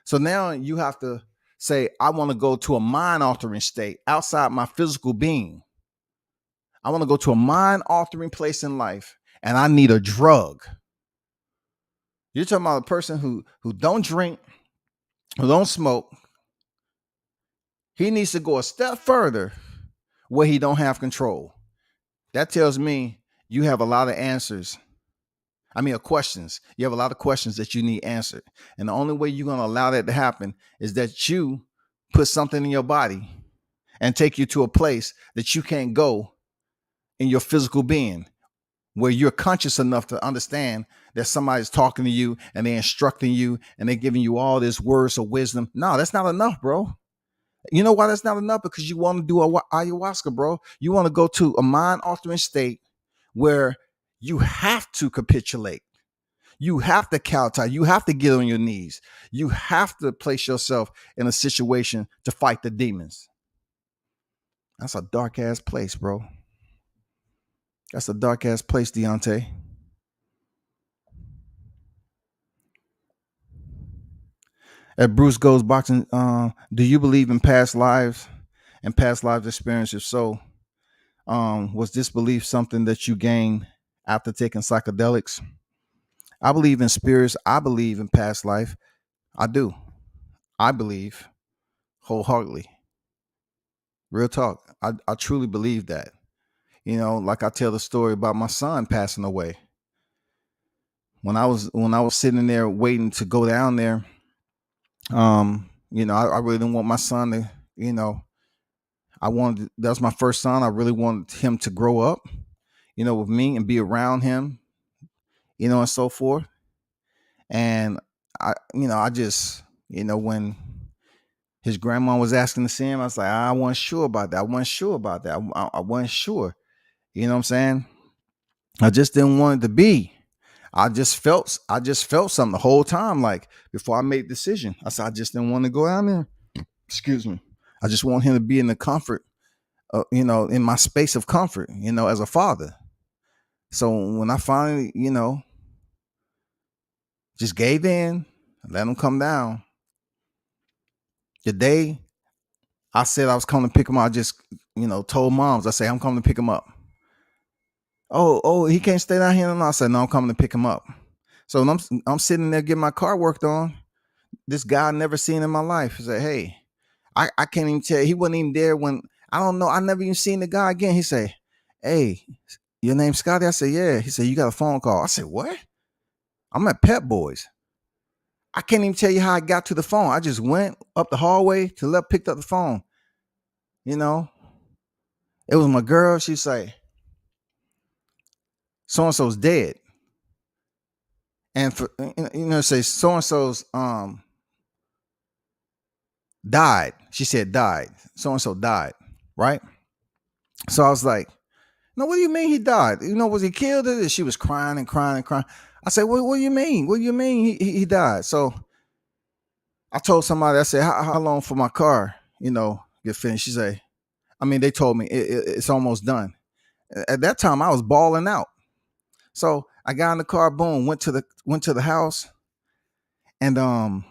So now you have to say, I want to go to a mind altering state outside my physical being. I want to go to a mind altering place in life, and I need a drug. You're talking about a person who don't drink, who don't smoke. He needs to go a step further where he don't have control. That tells me you have a lot of answers. Questions. You have a lot of questions that you need answered. And the only way you're going to allow that to happen is that you put something in your body and take you to a place that you can't go in your physical being, where you're conscious enough to understand that somebody's talking to you and they're instructing you and they're giving you all this words of wisdom. No, that's not enough, bro. You know why that's not enough? Because you want to do ayahuasca, bro. You want to go to a mind altering state where you have to capitulate. You have to kowtow. You have to get on your knees. You have to place yourself in a situation to fight the demons. That's a dark ass place, bro. That's a dark ass place, Deontay. At Bruce Goes Boxing, do you believe in past lives and past lives experience? If so, was this belief something that you gained after taking psychedelics? I believe in spirits. I believe in past life. I do. I believe wholeheartedly. Real talk. I truly believe that. Like I tell the story about my son passing away. When I was sitting there waiting to go down there, I really didn't want my son to, that was my first son. I really wanted him to grow up, with me and be around him, and so forth. And I just, when his grandma was asking to see him, I was like, I wasn't sure about that. I wasn't sure about that. I wasn't sure. You know what I'm saying? I just didn't want it to be. I just felt something the whole time. Like, before I made the decision, I said, I just didn't want to go down there. Excuse me. I just want him to be in the comfort, in my space of comfort, as a father. So when I finally, just gave in, let him come down, the day I said I was coming to pick him up, I just, told moms, I say, I'm coming to pick him up. Oh, he can't stay down here. And I said, no, I'm coming to pick him up. So when I'm sitting there getting my car worked on, this guy I never seen in my life. He said, hey, I can't even tell you. He wasn't even there when, I don't know. I never even seen the guy again. He said, hey, your name's Scotty? I said, yeah. He said, you got a phone call. I said, what? I'm at Pep Boys. I can't even tell you how I got to the phone. I just went up the hallway to the left, picked up the phone. It was my girl. She say, so-and-so's dead. And for, say so-and-so's died. She said died. So-and-so died. Right? So I was like, no, what do you mean he died? Was he killed? She was crying and crying and crying. I said, what do you mean? What do you mean he died? So I told somebody, I said, how long for my car, get finished? She said, they told me it's almost done. At that time, I was balling out. So I got in the car, boom, went to the house, and I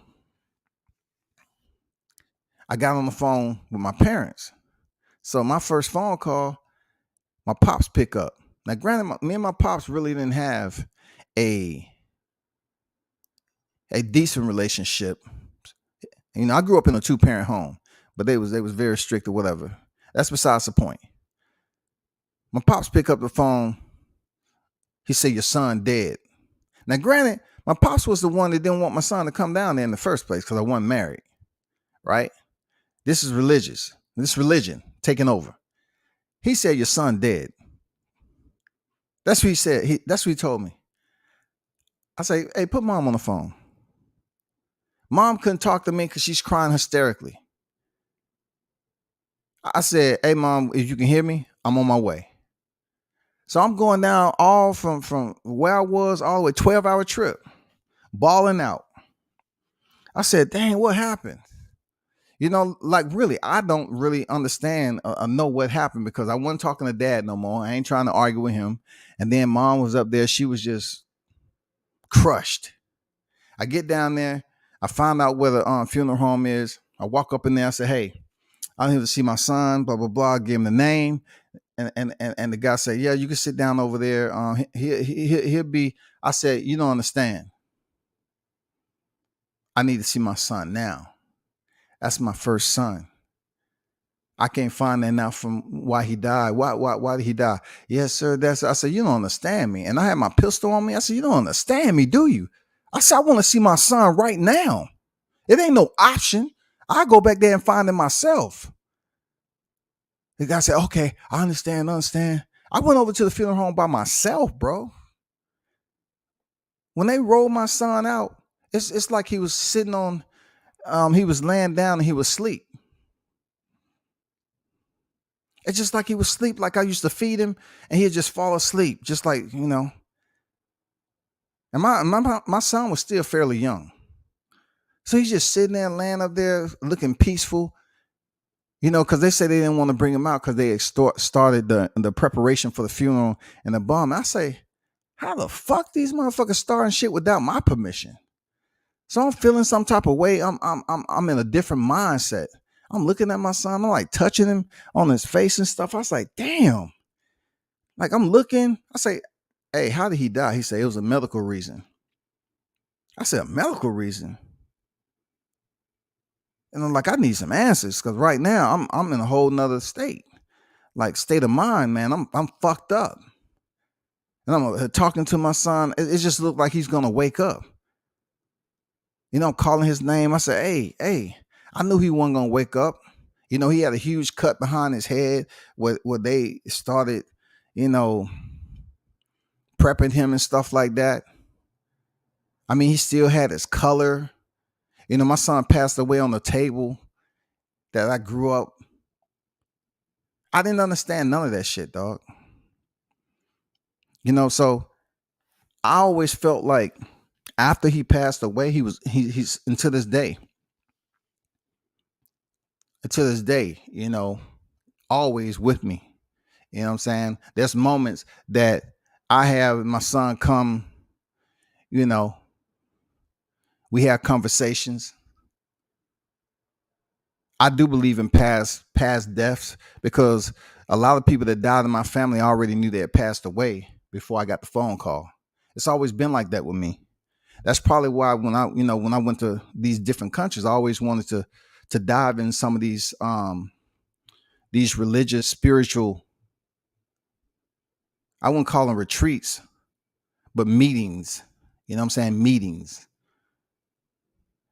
got on the phone with my parents. So my first phone call, my pops pick up. Now, granted, me and my pops really didn't have a decent relationship. I grew up in a 2-parent home, but they was very strict or whatever. That's besides the point. My pops pick up the phone. He said, your son dead. Now, granted, my pops was the one that didn't want my son to come down there in the first place because I wasn't married. right? This is religious. This religion taking over. He said your son dead. That's what he said. That's what he told me. I say, hey, put mom on the phone. Mom couldn't talk to me because she's crying hysterically. I said, hey, mom, if you can hear me, I'm on my way. So I'm going down all from where I was all the way, 12-hour trip, balling out. I said, dang, what happened? Like really, I don't really understand know what happened because I wasn't talking to dad no more. I ain't trying to argue with him. And then mom was up there. She was just crushed. I get down there. I find out where the funeral home is. I walk up in there. I say, hey, I'm here to see my son, blah, blah, blah. Give him the name. And the guy said, yeah, you can sit down over there. He'll be, I said, you don't understand. I need to see my son now. That's my first son. I can't find that out from why he died. Why did he die? Yes, sir. I said, you don't understand me. And I had my pistol on me. I said, you don't understand me, do you? I said, I want to see my son right now. It ain't no option. I go back there and find him myself. The guy said, okay, I understand. I went over to the funeral home by myself, bro. When they rolled my son out, it's like he was sitting on, he was laying down and he was asleep. It's just like he was asleep, like I used to feed him and he'd just fall asleep, just like, And my son was still fairly young. So he's just sitting there, laying up there, looking peaceful, because they said they didn't want to bring him out because they started the preparation for the funeral and the bomb. I say, how the fuck these motherfuckers starting shit without my permission? So I'm feeling some type of way. I'm in a different mindset. I'm looking at my son. I'm like touching him on his face and stuff. I was like, damn. Like I'm looking. I say, hey, how did he die? He said it was a medical reason. I said, a medical reason? And I'm like, I need some answers because right now I'm in a whole nother state, like state of mind, man. I'm fucked up. And I'm talking to my son. It just looked like he's gonna wake up. I'm calling his name. I said, hey. I knew he wasn't gonna wake up. He had a huge cut behind his head where they started, prepping him and stuff like that. I mean, he still had his color. My son passed away on the table that I grew up. I didn't understand none of that shit, dog. So I always felt like after he passed away, he's until this day, always with me. You know what I'm saying? There's moments that I have my son come, we have conversations. I do believe in past deaths because a lot of people that died in my family already knew they had passed away before I got the phone call. It's always been like that with me. That's probably why when I went to these different countries, I always wanted to dive in some of these religious, spiritual, I wouldn't call them retreats, but meetings. You know what I'm saying? Meetings.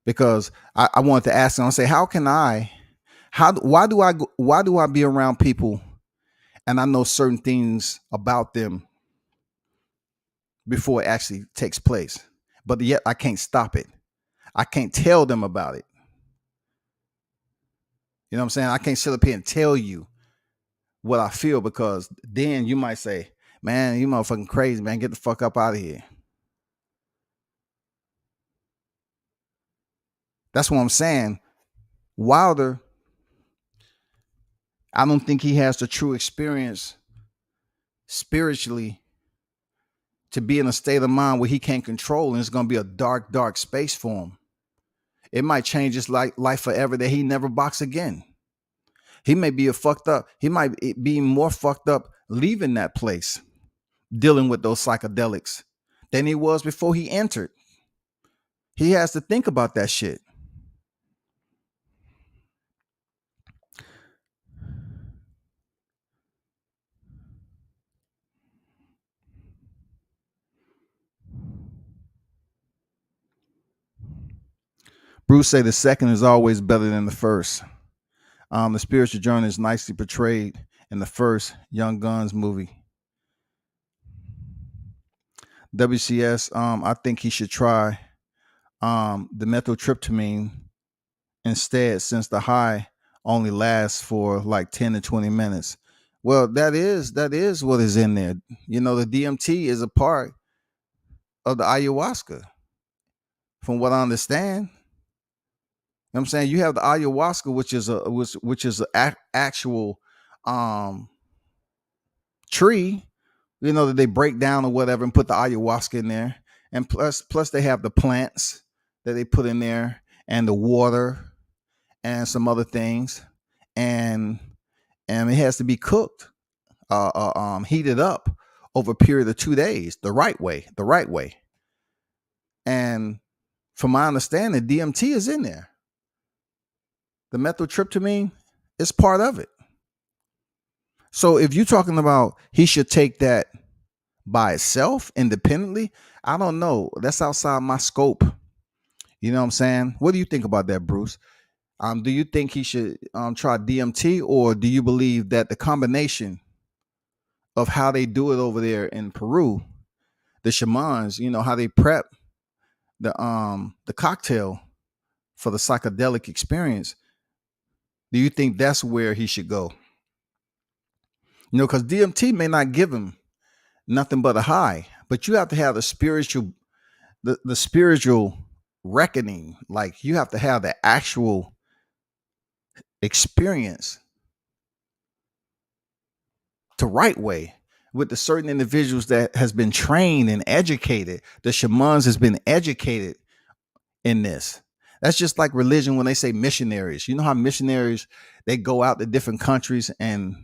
Because I wanted to ask them, I say, why do I be around people and I know certain things about them before it actually takes place, but yet I can't stop it. I can't tell them about it. You know what I'm saying? I can't sit up here and tell you what I feel because then you might say, man, you motherfucking crazy, man. Get the fuck up out of here. That's what I'm saying. Wilder, I don't think he has the true experience spiritually to be in a state of mind where he can't control, and it's going to be a dark, dark space for him. It might change his life forever that he never box again. He may be he might be more fucked up leaving that place, dealing with those psychedelics than he was before he entered. He has to think about that shit. Bruce say the second is always better than the first. The spiritual journey is nicely portrayed in the first Young Guns movie. WCS, I think he should try the methyltryptamine instead, since the high only lasts for like 10 to 20 minutes. Well, that is what is in there. You know, the DMT is a part of the ayahuasca, from what I understand. You know what I'm saying, you have the ayahuasca, which is an actual tree, you know, that they break down or whatever and put the ayahuasca in there. And plus they have the plants that they put in there, and the water and some other things. And it has to be cooked, heated up over a period of 2 days, the right way. And from my understanding, DMT is in there. The methyltryptamine is part of it. So if you're talking about he should take that by itself independently, I don't know. That's outside my scope. You know what I'm saying? What do you think about that, Bruce? Do you think he should try DMT, or do you believe that the combination of how they do it over there in Peru, the shamans, you know, how they prep the cocktail for the psychedelic experience, do you think that's where he should go? You know, because DMT may not give him nothing but a high, but you have to have the spiritual reckoning. Like, you have to have the actual experience the right way with the certain individuals that has been trained and educated. The shamans has been educated in this. That's just like religion when they say missionaries. You know how missionaries, they go out to different countries and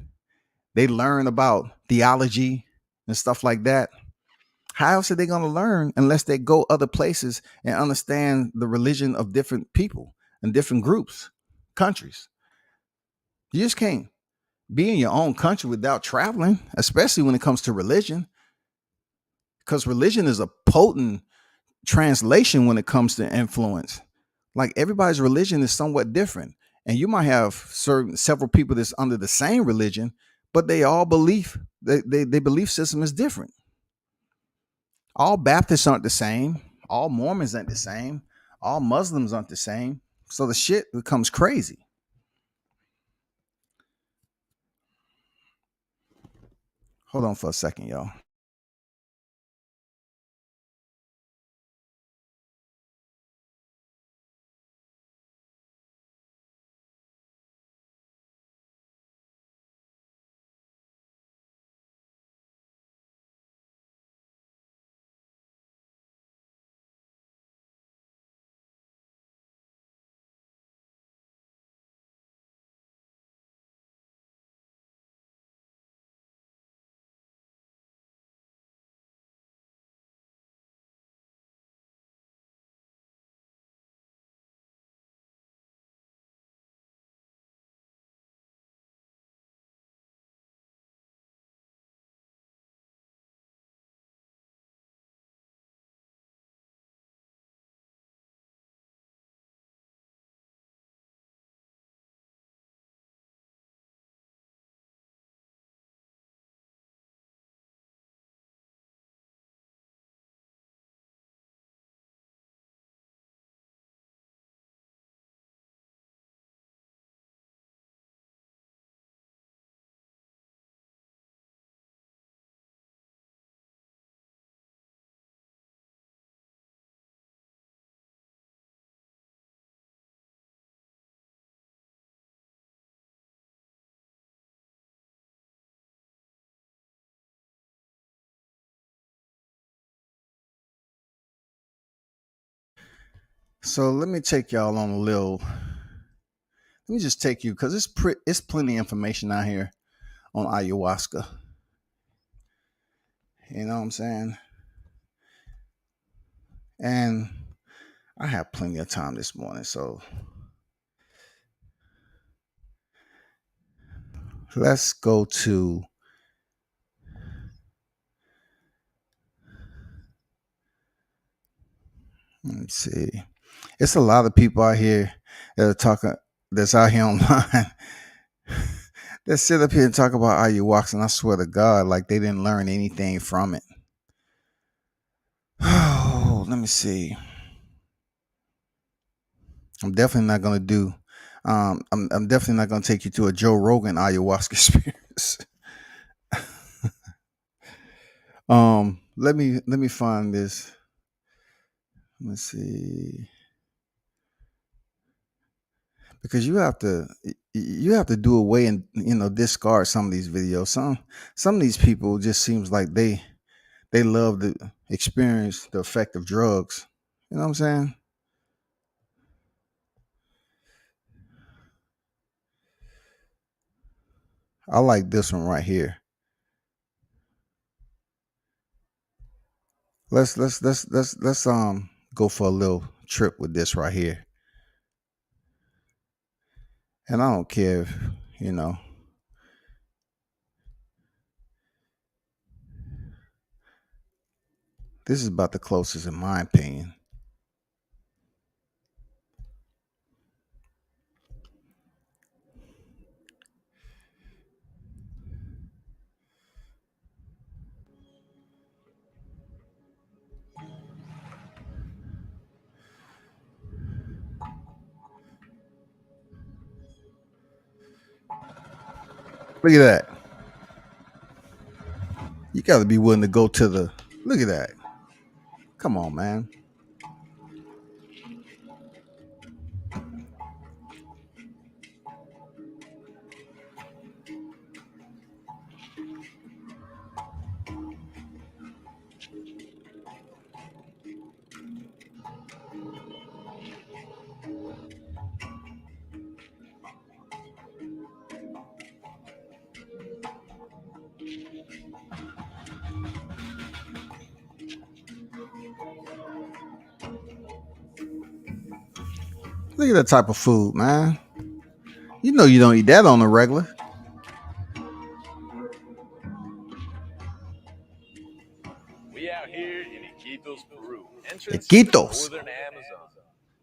they learn about theology and stuff like that. How else are they going to learn unless they go other places and understand the religion of different people and different groups, countries? You just can't be in your own country without traveling, especially when it comes to religion, because religion is a potent translation when it comes to influence. Like, everybody's religion is somewhat different, and you might have several people that's under the same religion, but they all believe they belief system is different. All Baptists aren't the same. All Mormons aren't the same. All Muslims aren't the same. So the shit becomes crazy. Hold on for a second, y'all. So let me take y'all on a little. Let me just take you, because it's plenty of information out here on ayahuasca. You know what I'm saying? And I have plenty of time this morning, so let's go to, let's see. It's a lot of people out here that are talking, that's out here online that sit up here and talk about ayahuasca, and I swear to God, like they didn't learn anything from it. Oh, let me see. I'm definitely not gonna do. I'm definitely not gonna take you to a Joe Rogan ayahuasca experience. Let me find this. Let me see. Because you have to do away and discard some of these videos. Some of these people just seems like they love to experience the effect of drugs. You know what I'm saying? I like this one right here. Let's go for a little trip with this right here. And I don't care if, this is about the closest in my opinion. Look at that. You got to be willing to go to the, look at that. Come on, man. Look at that type of food, man. You know you don't eat that on the regular. We out here in Iquitos, Peru. Entrance Iquitos. to the northern Amazon.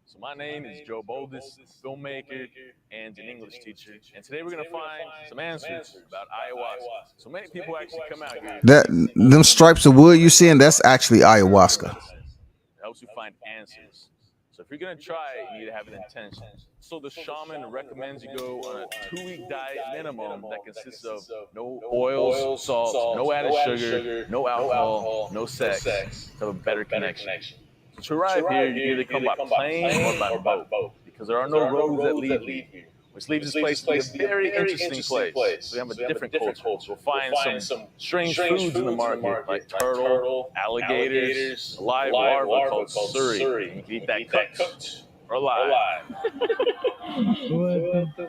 So my name is Joe Boldis, filmmaker and an English teacher. And today we're going to find some answers about ayahuasca. So many people actually come out here. Them stripes of wood you seeing, that's actually ayahuasca. It helps you find answers. So if you're going to try it, you need to have an intention. So the shaman recommends you go on a 2-week diet minimum that consists of no oils, salts, no added sugar, no alcohol, no sex, to have a better connection. So to arrive here, you either come by plane or by boat, because there are no roads that lead here, which leaves this place to be a very interesting place. We have a different culture. We'll find some strange foods in the market, like turtle, alligators, a live larva called suri. You can eat that cooked or alive.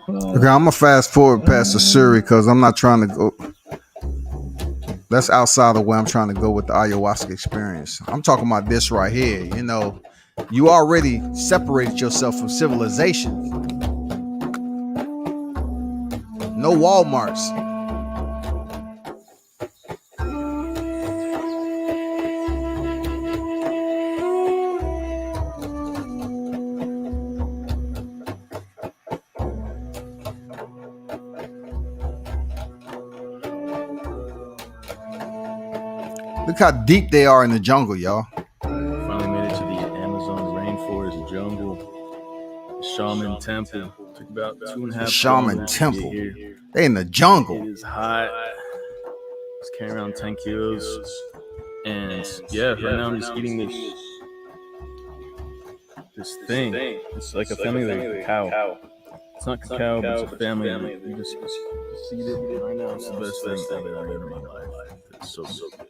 Okay, I'm gonna fast forward past the suri because I'm not trying to go. That's outside of where I'm trying to go with the ayahuasca experience. I'm talking about this right here. You already separated yourself from civilization. No Walmarts. Look how deep they are in the jungle, y'all. Finally made it to the Amazon rainforest jungle. The shaman temple. Took about 2.5 hours. Shaman temple. They in the jungle. It is hot. It's carrying around 10 kilos. And yeah, right now I'm just eating this thing. It's like a family like cacao. It's not cacao, but it's a family. You just eat it right now. It's the best thing I've ever eaten in my life. It's so good.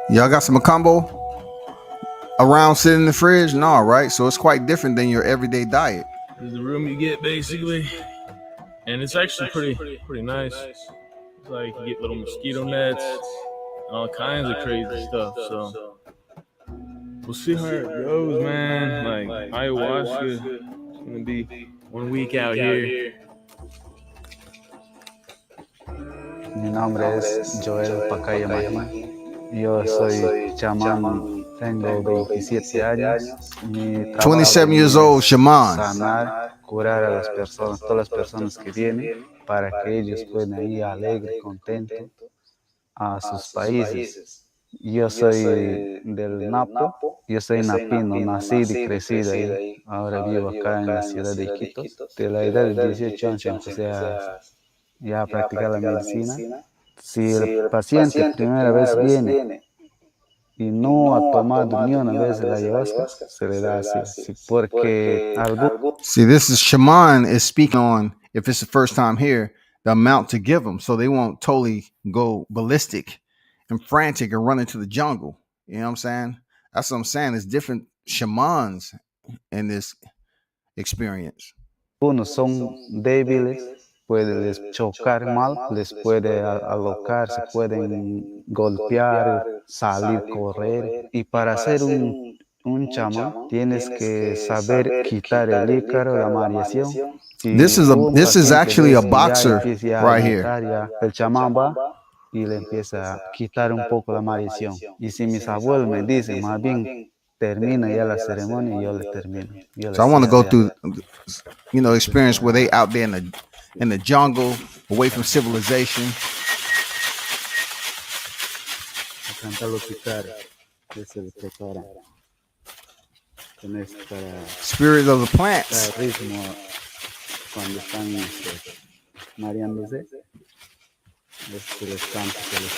Y'all got some combo around sitting in the fridge? No, right? So it's quite different than your everyday diet. This is the room you get basically, and it's actually pretty nice. It's like you get little mosquito nets, all kinds of crazy stuff. So we'll see how it goes, man. Like ayahuasca is gonna be 1 week out here. Mi nombre es Joel Pacaya Mahima. Yo soy chamán Tengo 27 años. Mi trabajo 27 years es old, shaman. sanar, curar a las personas, todas las personas que vienen, para que ellos puedan ir alegre, contento a sus países. Yo soy del Napo, yo soy napino, nacido y crecido ahí. Ahora vivo acá en la ciudad de Iquitos. De la edad de 18 años empecé ya a practicar la medicina. Si el paciente primera vez viene y no ha tomado ni una vez la ayahuasca, se le da así, porque algún See, this is shaman is speaking on if it's the first time here, the amount to give them, so they won't totally go ballistic and frantic and run into the jungle. You know what I'm saying? That's what I'm saying. There's different shamans in this experience. algunos son débiles, puede les chocar mal, les puede alocar, se pueden golpear, salir, correr. Y para ser un chamán tienes que saber quitar el ícaro, la mareación. This Si is a tú un this is paciente actually a ves que ya boxer empieza a right here. irritar, ya el chamán va y le empieza a quitar un poco la mareación. Y si mis abuelos me dicen, más bien, termina ya la ceremonia y yo le termino. Yo le So I want to go cierro ya. through, experience where they out there in the jungle, away from civilization. A cantar los picaros, que se le prepara con esto para Spirit of the plants. dar ritmo cuando están mareándose. Esto les canta, se les...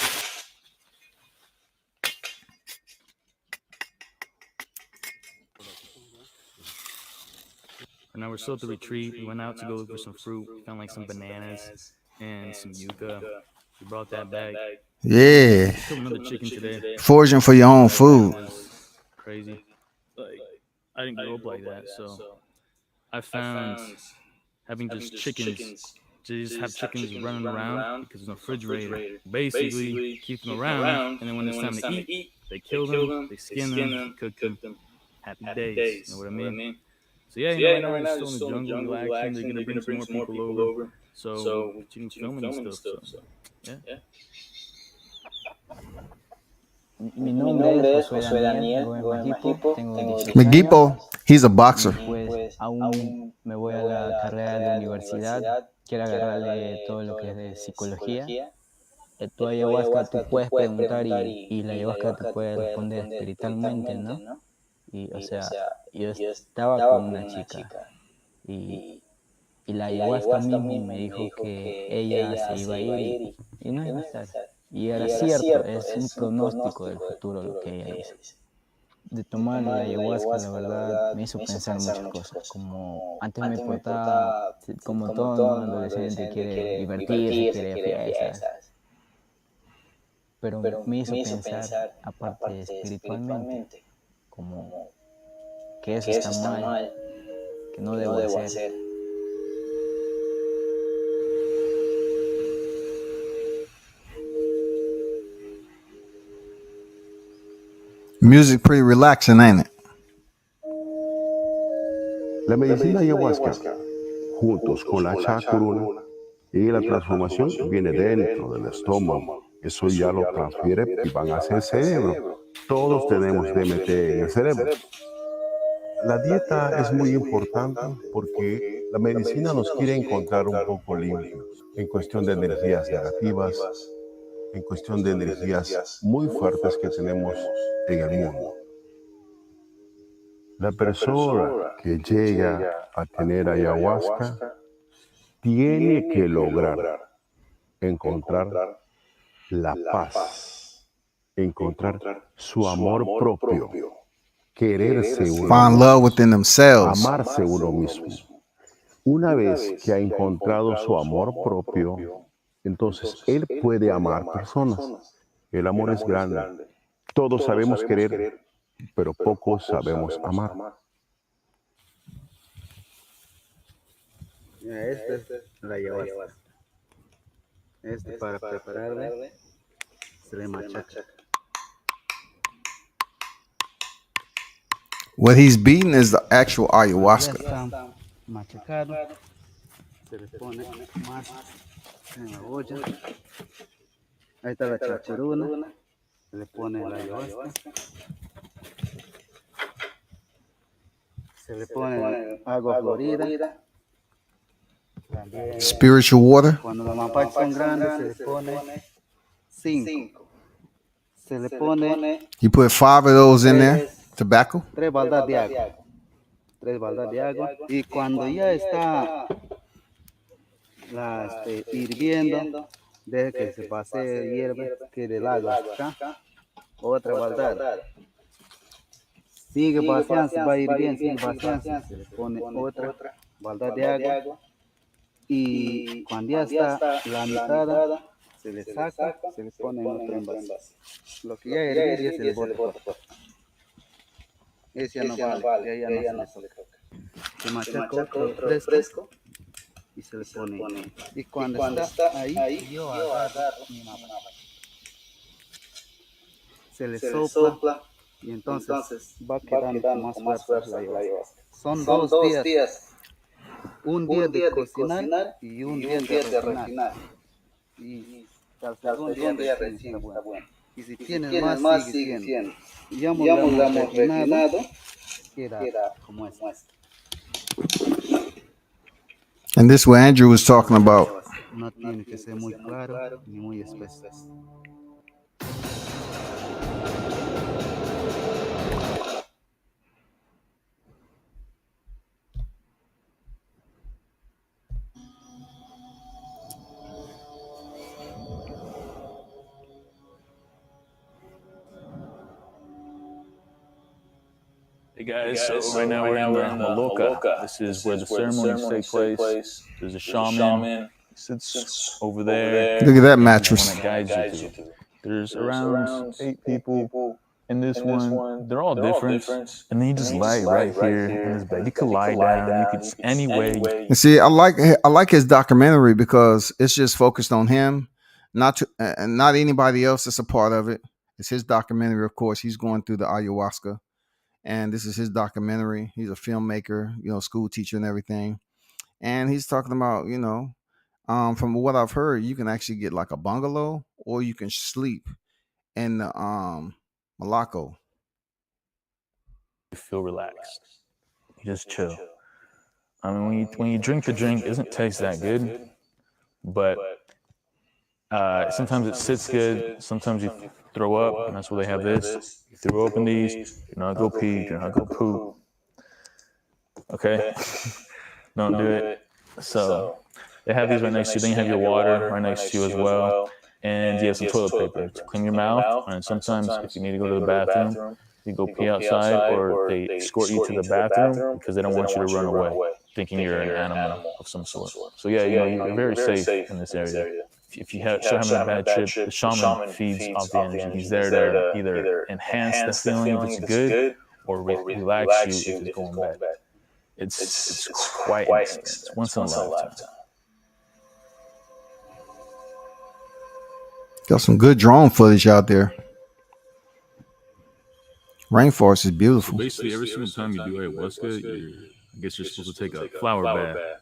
Now we're still at the retreat. We went out to go look for some fruit. We found like some bananas and some yucca. We brought that back. Yeah, Killed another chicken today. foraging for your own food. That was crazy. Like I didn't grow up like that, so I found having just chickens, just have chickens running around because there's no refrigerator. Basically, keep them around, and then when it's time to eat, they kill them, they skin them, cook them. Happy days. You know what I mean? So yeah, right now we're still in the jungle, relaxing. They're gonna bring some more people over, so we're continuing filming and stuff. So yeah. Mi nombre es Josué Daniel Gómez Majipo, tengo 16 McGeepo, años. he's a boxer. Pues aún me voy a la carrera de universidad, quiero agarrarle todo lo que es de psicología. Tu ayahuasca tú puedes preguntar y la ayahuasca te puede responder espiritualmente, ¿no? Y o sea, yo estaba con una chica y la ayahuasca mismo me dijo que ella se iba a ir y no iba a estar. Y era cierto, es un pronóstico del futuro lo que ella dice. De tomar la ayahuasca, la verdad, me hizo pensar muchas cosas. Como antes me importaba, como todo adolescente quiere divertirse, quiere fiestas. Pero me hizo pensar, aparte espiritualmente, como que eso está mal, que no debo hacer. Music pretty relaxing, ain't it? La medicina ayahuasca, juntos con la chakruna y la transformación, viene dentro del estómago. Eso ya lo transfiere y van hacia el cerebro. Todos tenemos DMT en el cerebro. La dieta es muy importante porque la medicina nos quiere encontrar un poco limpios en cuestión de energías negativas, en cuestión de energías muy fuertes que tenemos en el mundo. La persona que llega a tener ayahuasca tiene que lograr encontrar la paz, encontrar su amor propio, quererse uno Find mismo, love within themselves. amarse uno mismo. Una vez que ha encontrado su amor propio, entonces él puede amar personas. El amor es grande. Todos sabemos querer, pero pocos sabemos amar. Esta es la ayahuasca. Para prepararle se le machaca. What he's beating is the actual Ya ayahuasca. está machacado, se le pone más en la olla. Ahí está la chacharuna, se le pone la ayahuasca. se le pone agua florida. También, Spiritual water. cuando los mapaches son grandes, se le pone 5. Se le pone You put 5 of those in there. Tobacco. 3 baldas de agua. 3 baldas de agua. Y cuando ya está hirviendo, deje que se pase hierve, quede el agua acá. Otra baldad. Sigue vaciando, va a hirviendo, sigue vaciando. Se le pone otra baldad de agua. Y cuando ya está la mitad, se le saca, se le pone en otro envase. Lo que ya hirvió, ya se le bota fuera. Ese ya no vale, ya no se le toca. Se machaca otro fresco y se le pone. Y cuando está ahí, yo agarro mi mapa. Se le sopla y entonces va quedando más fuerza la ayahuasca. Son 2 días. Un día de cocinar y un día de refinar. Y al segundo día recién está bueno. Y si tienes más, sigue siendo. Ya lo hemos refinado, queda como es. And this is what Andrew was talking about. No tiene que ser muy claro ni muy espeso. Hey guys, so right now we're in the Maloka. This is where the ceremonies take place. There's a shaman. He sits over there. Look at that He's mattress. the one that guides you through. There's around 8 people in this one. They're all different. And then you just lie right here in this bed. You could lie down. You could just any way. And see, I like his documentary because it's just focused on him, not anybody else that's a part of it. It's his documentary, of course. He's going through the ayahuasca, and this is his documentary. He's a filmmaker, school teacher and everything. And he's talking about, from what I've heard, you can actually get like a bungalow or you can sleep in the Malacco. You feel relaxed. You just chill. I mean, when you drink the drink, it doesn't taste that good, but sometimes it sits good. Sometimes you throw up, and that's why they have this. You throw open these, you're not go pee, you're not go poop. Okay? Don't do it. So they have these right next to you. Then you have your water right next to you as well. And you have some toilet paper to clean your mouth. And sometimes if you need to go to the bathroom, you go pee outside, or they escort you to the bathroom because they don't want you to run away, thinking you're an animal of some sort. So yeah, you're very safe in this area. If you still having a bad trip, the shaman feeds off the energy. He's there to either enhance the feeling if it's good, or relax you if it's going bad. It's quite an experience, once in a lifetime. Got some good drone footage out there. Rainforest is beautiful. So basically, every single time you do ayahuasca, I guess you're supposed to take a flower bath.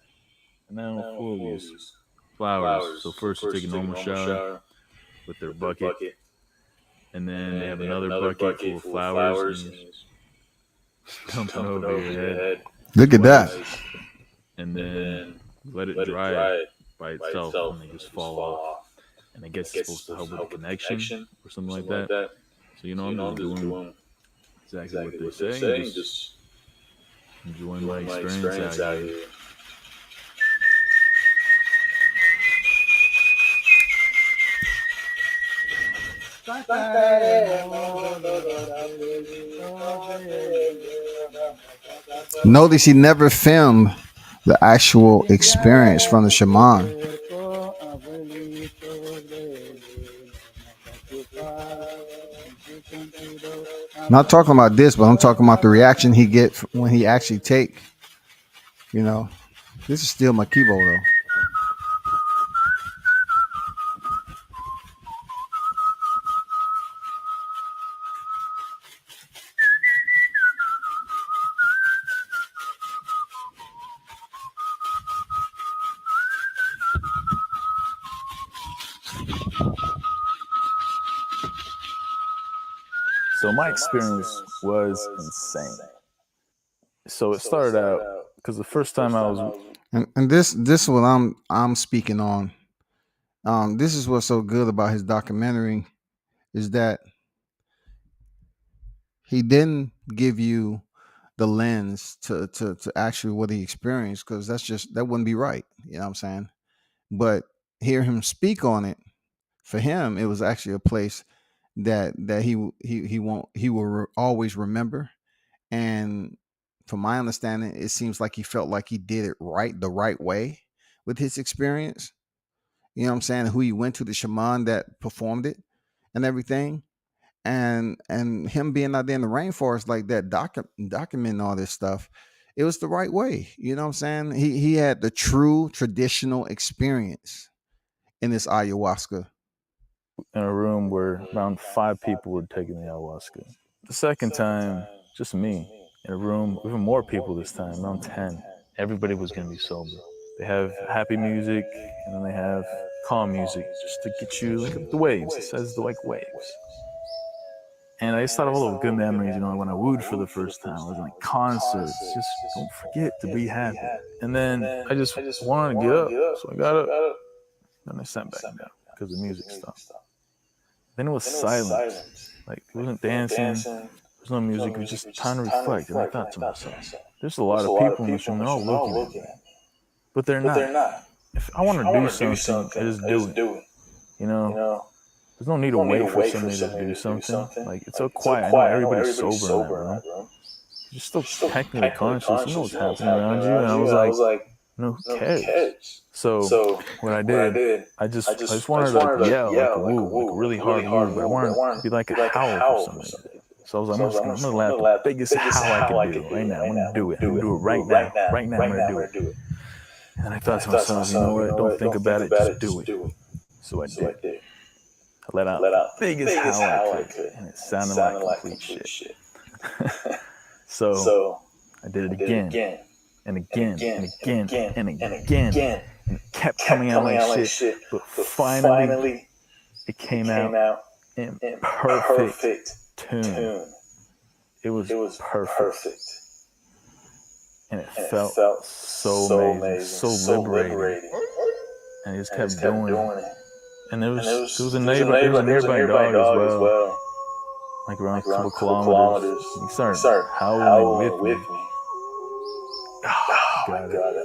And then full of these flowers. So first you take a normal shower with their bucket, and then they have another bucket full of flowers, and dumping over your head. Look at that. And then let it dry by itself, and they just fall off. And I guess it's supposed to help with the connection or something like that. So I'm just doing exactly what they say, just enjoying my experience out here. Notice he never filmed the actual experience from the shaman. Not talking about this, but I'm talking about the reaction he gets when he actually take. This is still Makibo though. So my experience was insane. So it started out because the first time I was And this is what I'm speaking on. This is what's so good about his documentary is that he didn't give you the lens to actually what he experienced, because that wouldn't be right. You know what I'm saying? But hear him speak on it, for him it was actually a place that he will always remember. And from my understanding, it seems like he felt like he did it right, the right way with his experience. You know what I'm saying? Who he went to, the shaman that performed it and everything. And him being out there in the rainforest like that, documenting all this stuff, it was the right way. You know what I'm saying? He had the true traditional experience in this ayahuasca. in a room where around 5 people were taking the ayahuasca. The second time, just me in a room, even more people this time, around 10. Everybody was going to be sober. They have happy music, and then they have calm music just to get you like the waves. It says the like waves. And I just thought of all the good memories, when I wooed for the first time. I was like concerts. Just don't forget to be happy. And then I just wanted to get up, so I got up. Then I sat back down because the music stopped. Then it was silence. Like, it wasn't dancing. There was no music. It was just time to reflect. And I thought to myself, there's a lot of people in this room. They're all looking at me, but they're not. If I want to do something, I just do it. There's no need to wait for somebody to do something. Like, it's so quiet. I know everybody's sober in that room. You're still technically conscious. You know what's happening around you. And I was like, no, who cares? So what I did, I just wanted to like yell, like a woo, like a really hard woo, but I wanted to be like a howl for somebody. So I was like, I'm gonna let the biggest howl I can do right now. I'm gonna do it. I'm gonna do it right now. Right now, I'm gonna do it. And I thought to myself, you know what? Don't think about it. Just do it. So I did. I let out the biggest howl I could, and it sounded like complete shit. So I did it again. And again, and again, and again, and it kept coming out like shit. But finally, it came out in perfect tune. It was perfect, and it felt so amazing, so liberating. And I just kept doing it. And there was a nearby dog as well, like around a couple kilometers. He started howling with me. Oh my God,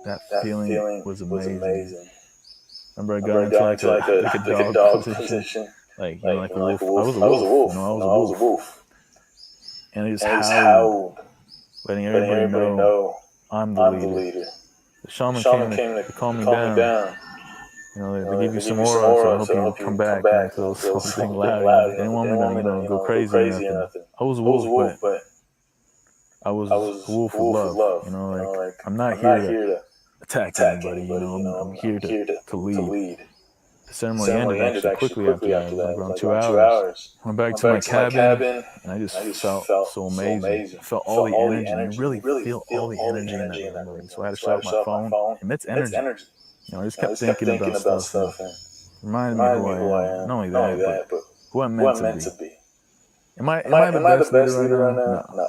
that feeling was amazing. Remember, I got into like a dog position, like like a wolf. I was a wolf. I was a wolf. And I just howled, letting everybody know I'm the leader. The shaman came to calm me down. They give you some aura, so I hope you come back and make the whole thing loud. They didn't want me to go crazy or nothing. I was a wolf, but I was a wolf of love. Like, I'm not here to attack anybody. I'm here to lead. The ceremony ended actually quickly after that, like around 2 hours. Went back to my cabin, and I just felt so amazing. I felt all the energy, and you really feel all the energy in that memory. So I had to shut off my phone, and that's energy. I just kept thinking about stuff, and reminded me who I am. Not only that, but who I'm meant to be. Am I the best leader right now? No.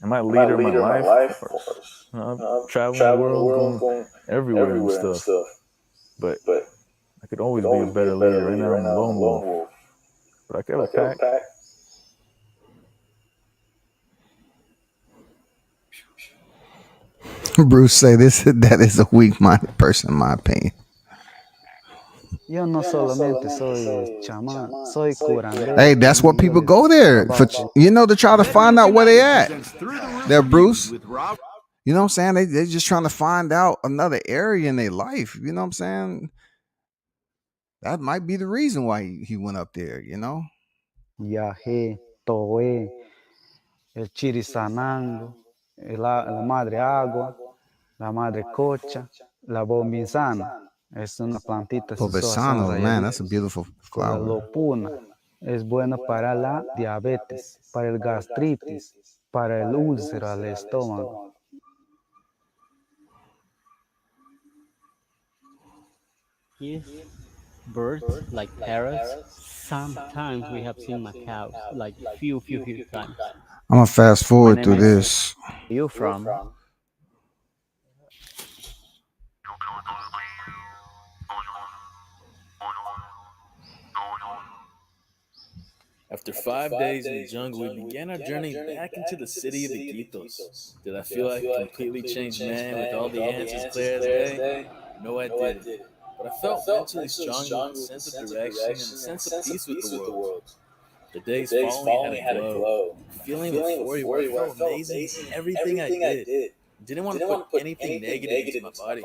Am I a leader of my life? Of course. I've traveled the world, going everywhere and stuff. But I could always be a better leader. Right now I'm a lone wolf. But I could have a pack. Bruce say that is a weak-minded person, in my opinion. Yo no solamente soy chamán, soy curandero. Hey, that's what people go there for, to try to find out where they at. They're Bruce. You know what I'm saying? They just trying to find out another area in their life. You know what I'm saying? That might be the reason why he went up there, Yajé, Toé, el chirisanango, la madre agua, la madre cocha, la bombinzana. Es una plantita Pobesano, man, that's a beautiful la flower. lopuna. Es buena para la diabetes, para el gastritis, para el úlcera al estómago. Yes, birds like parrots. Sometimes we have seen macaws, like few times. I'm gonna fast My forward name through is. this. You from? After 5 days in the jungle, we began our journey back into the city of Iquitos. Did I feel like a completely changed man with all the answers clear as day? No, I didn't. But I felt mentally stronger with a sense of direction and a sense of peace with the world. The days following had a glow, a feeling of euphoria where I felt amazing in everything I did. I didn't want to put anything negative into my body.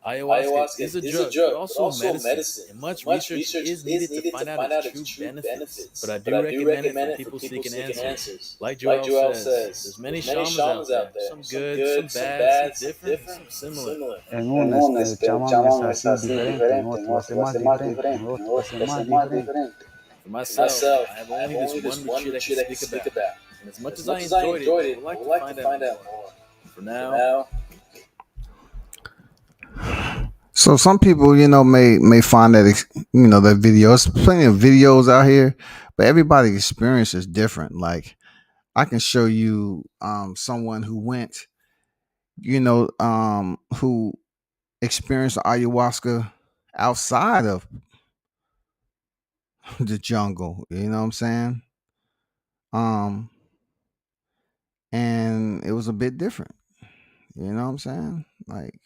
Ayahuasca is a drug, but also a medicine, and much research is needed to find out its true benefits. But I do recommend it for people seeking answers. Like Joel says, there's many shamans out there, some good, some bad, some different, and some similar. En un el chamán es así diferente, en otro hace más diferente, en otro hace más diferente. For myself, I have only this one retreat I can speak about, and as much as I enjoyed it, I would like to find out more. For now, So some people, may find that that video. There's plenty of videos out here, but everybody's experience is different. Like I can show you someone who went, who experienced ayahuasca outside of the jungle. You know what I'm saying? Um, and it was a bit different. You know what I'm saying? Like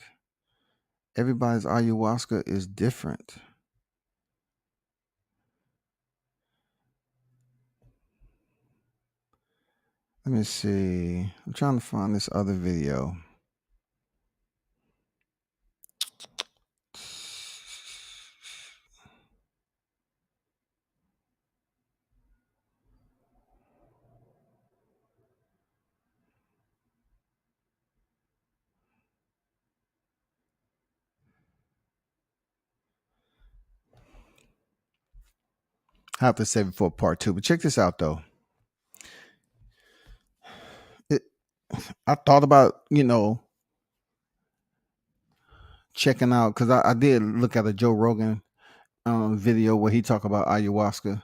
everybody's ayahuasca is different. Let me see. I'm trying to find this other video. I have to save it for part 2, but check this out though. I thought about, checking out because I did look at a Joe Rogan video where he talked about ayahuasca.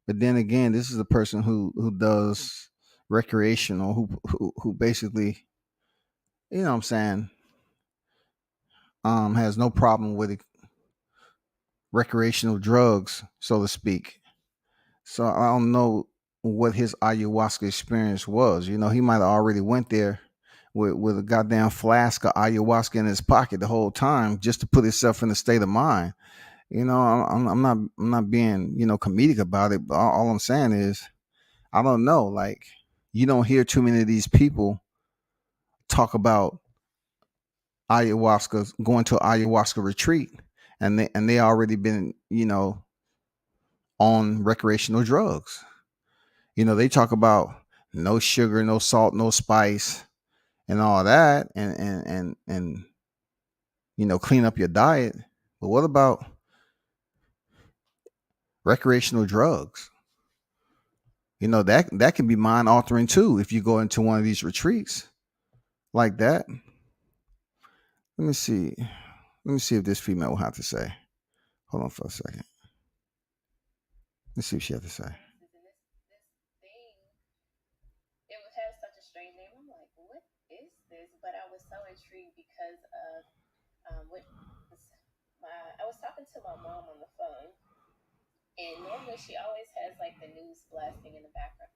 But then again, this is a person who does recreational, who basically, you know what I'm saying, has no problem with recreational drugs, so to speak. So I don't know what his ayahuasca experience was. He might have already went there with a goddamn flask of ayahuasca in his pocket the whole time just to put himself in a state of mind. I'm not being comedic about it, but all I'm saying is I don't know. Like you don't hear too many of these people talk about ayahuasca, going to an ayahuasca retreat, and they already been on recreational drugs. They talk about no sugar, no salt, no spice, and all that, and clean up your diet. But what about recreational drugs? That can be mind altering too if you go into one of these retreats like that. Let me see. Let me see if this female will have to say. Hold on for a second. Let's see what she has to say. I was talking to my mom on the phone, and normally she always has like the news blasting in the background.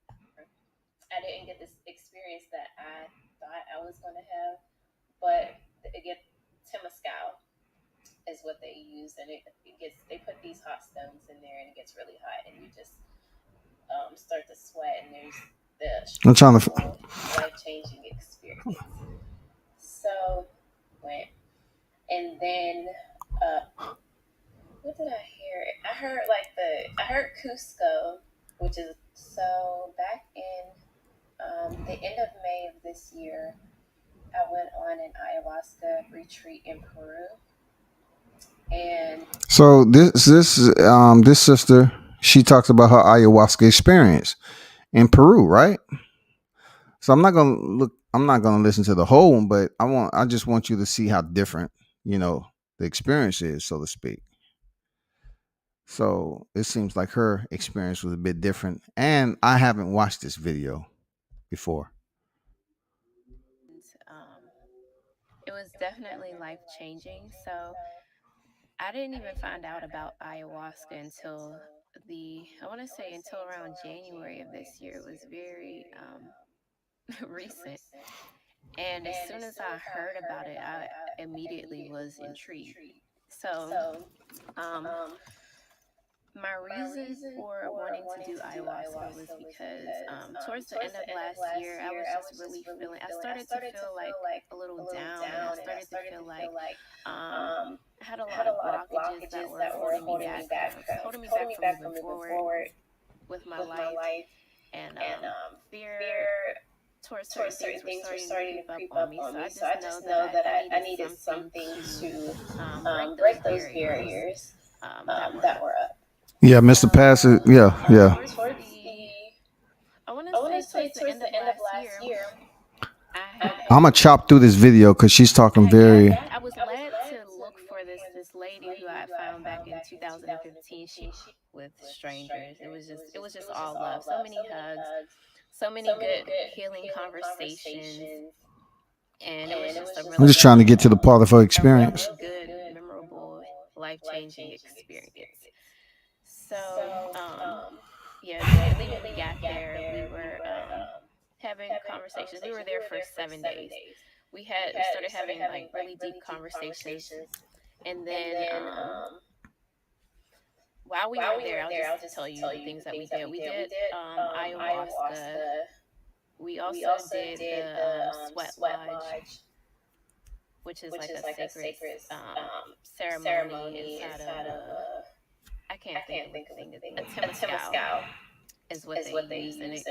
I didn't get this experience that I thought I was going to have, but again, Temescal is what they use, and they put these hot stones in there, and it gets really hot, and you just start to sweat, and there's I'm trying to. life-changing experience. So went, and then what did I hear? I heard Cusco, which is so back in the end of May of this year, I went on an ayahuasca retreat in Peru. And so this sister, she talks about her ayahuasca experience in Peru, right? So I'm not gonna listen to the whole one, but I just want you to see how different, the experience is, so to speak. So it seems like her experience was a bit different. And I haven't watched this video before. It was definitely life changing. So I didn't even find out about ayahuasca until I want to say until around January of this year. It was very recent. And as soon as I heard about it, I immediately was intrigued. So, um, my reason for wanting to do ayahuasca was because towards the end of last year, I was just really feeling, I started to feel like a little down, and I started to feel like I had a lot of blockages that were holding me back from moving forward with my life, and fear towards certain things were starting to creep up on me. So I just know that I needed something to break those barriers that were up. Yeah, Mr. Passive. Yeah, yeah. I want to say towards the end of last year, I'm gonna chop through this video because she's talking very. I was led to look for this lady who I found back in 2015. She with strangers. It was just all love. So many hugs, so many good healing conversations, and it was just a really I'm just trying to get to the part of her experience. good, memorable, life changing experience. So, yeah, immediately when we got there, we were having conversations. We were there for 7 days. We started having like really deep conversations, and then while we were there, I'll just tell you the things that we did. We did ayahuasca. We also did the sweat lodge, which is like a sacred ceremony inside of I can't think of anything. A temescal is what they use, and they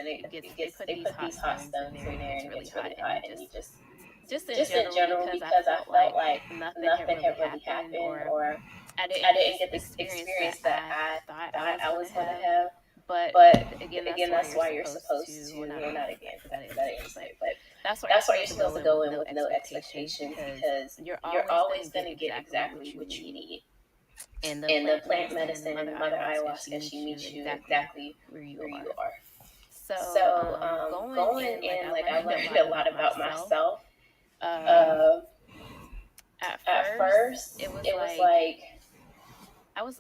put these hot stones in there, and it gets really hot, and you just in general, because I felt like nothing had really happened, or I didn't get this experience that I thought I was going to have. But again, that's why you're supposed to, well, not again, because I didn't say it, but that's why you're supposed to go in with no expectations, because you're always going to get exactly what you need. And the plant medicine and Mother Ayahuasca, she meets you exactly where you are. So going in, like I learned a lot about myself. At first, it was like I was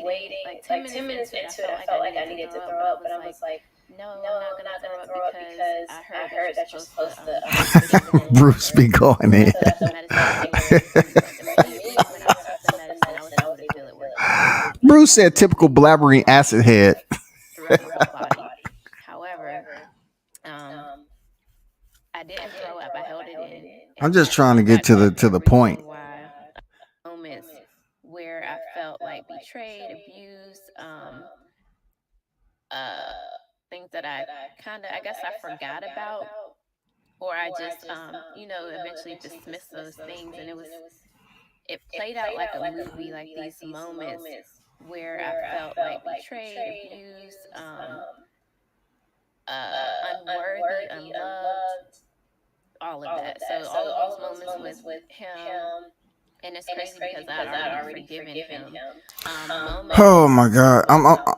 waiting, like 10 minutes into it, I felt like I needed to throw up, but I was like, no, I'm not gonna throw up because I heard that you're supposed to. Bruce be going in. Bruce said typical blabbering acid head. Throughout the whole body. However, I didn't throw up. I held it in. I'm just trying to get to the point. Moments where I felt like betrayed, abused, things that I I guess I forgot about, or I just, eventually dismissed those things, and it played out like a movie, like these moments where I felt like betrayed, abused, unworthy, unloved, all of that. So all of those moments with him. And it's crazy because I'd already forgiven him. Oh my God!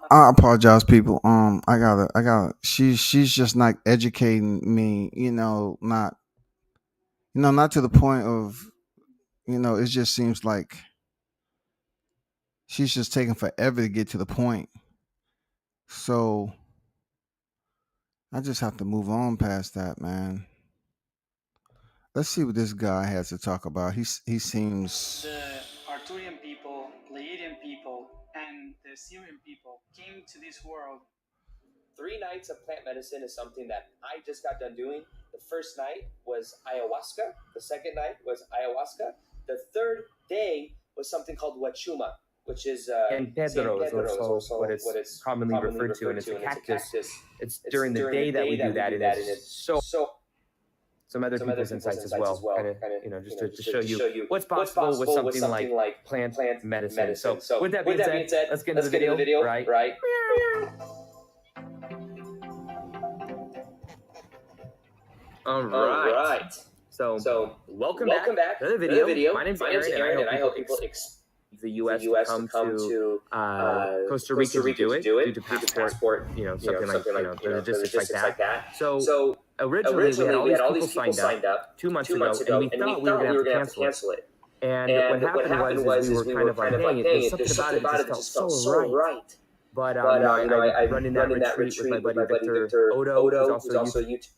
I apologize, people. I gotta. She's just not educating me. Not to the point of, it just seems like she's just taking forever to get to the point. So I just have to move on past that, man. Let's see what this guy has to talk about. He seems. The Arturian people, Pleiadian people, and the Syrian people came to this world. 3 nights of plant medicine is something that I just got done doing. The first night was ayahuasca. The second night was ayahuasca. The third day was something called huachuma, which is and Pedro is also what it's commonly referred to, and it's a cactus. It's during the day that we do that, and it's so some other people's insights as well, kind of, just to show you what's possible with something like plant medicine. So with that being said, let's get into the video, right? All right. So welcome back to the video. My name's Aaron, and I hope people the U.S. to come to Costa Rica to do it due to passport, something like the logistics like that. So originally we had all these people signed up 2 months ago, and we thought we were going to have to cancel it. And what happened was we were kind of like, dang it, there's something about it that just felt so right. But I run in that retreat with my buddy Victor Odo, who's also YouTube.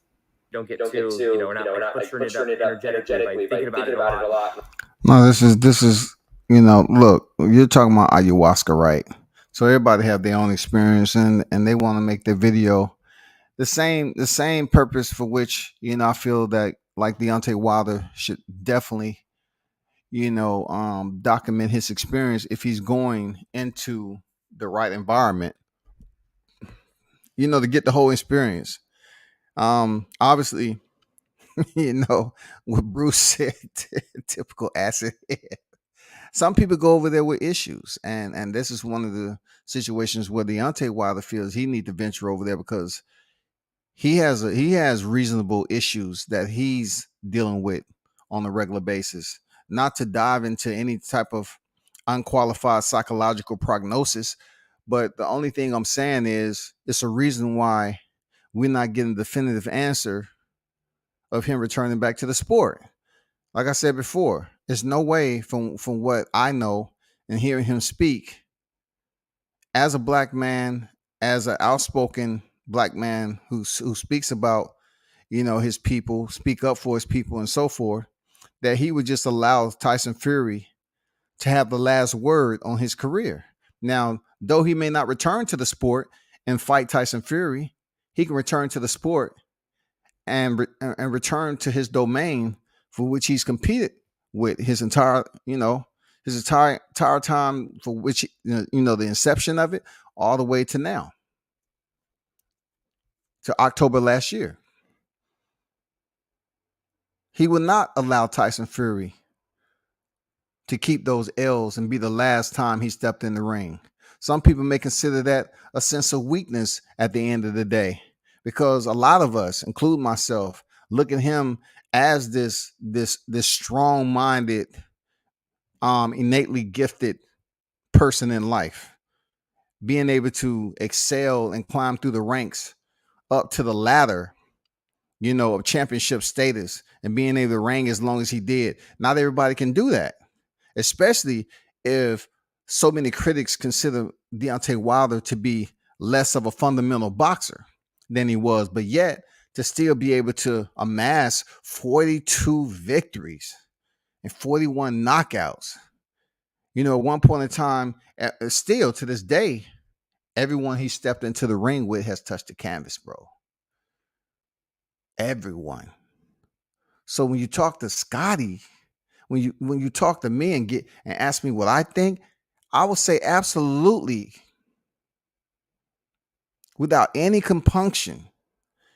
Don't get too, we're not like butchering it up energetically by thinking about it a lot. No, this is look, you're talking about ayahuasca, right? So everybody have their own experience, and they want to make their video the same purpose for which I feel that like Deontay Wilder should definitely document his experience if he's going into the right environment, to get the whole experience. Obviously, what Bruce said, typical acid head. Some people go over there with issues, and this is one of the situations where Deontay Wilder feels he need to venture over there because he has reasonable issues that he's dealing with on a regular basis. Not to dive into any type of unqualified psychological prognosis, but the only thing I'm saying is it's a reason why we're not getting a definitive answer of him returning back to the sport. Like I said before, there's no way from what I know and hearing him speak as a black man, as an outspoken black man who speaks about, his people, speak up for his people and so forth, that he would just allow Tyson Fury to have the last word on his career. Now, though he may not return to the sport and fight Tyson Fury, he can return to the sport and return to his domain for which he's competed with his entire time, for which the inception of it all the way to now, to October last year. He would not allow Tyson Fury to keep those L's and be the last time he stepped in the ring. Some people may consider that a sense of weakness at the end of the day, because a lot of us, including myself, look at him as this strong-minded, innately gifted person in life, being able to excel and climb through the ranks up to the ladder, of championship status, and being able to reign as long as he did. Not everybody can do that, especially if so many critics consider Deontay Wilder to be less of a fundamental boxer than he was, but yet to still be able to amass 42 victories and 41 knockouts. At one point in time, still to this day, everyone he stepped into the ring with has touched the canvas, bro. Everyone. So when you talk to Scotty, when you talk to me and ask me what I think, I would say absolutely, without any compunction,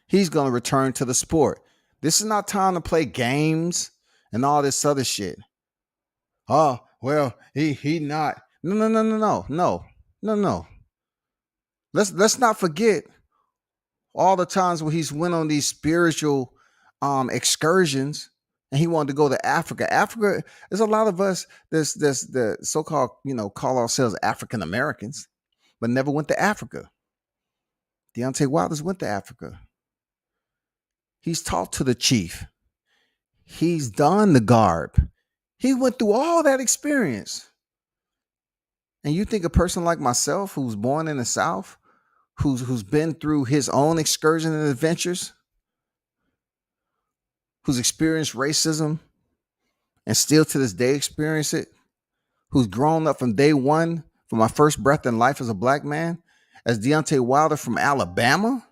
he's going to return to the sport. This is not time to play games and all this other shit. Oh, well, he not. No. Let's not forget all the times where he's went on these spiritual excursions, and he wanted to go to Africa. Africa, there's a lot of us, there's the so-called, call ourselves African Americans, but never went to Africa. Deontay Wilder's went to Africa. He's talked to the chief. He's done the garb. He went through all that experience. And you think a person like myself, who's born in the South, who's been through his own excursion and adventures, who's experienced racism and still to this day experience it, who's grown up from day one, from my first breath in life as a black man, as Deontay Wilder from Alabama,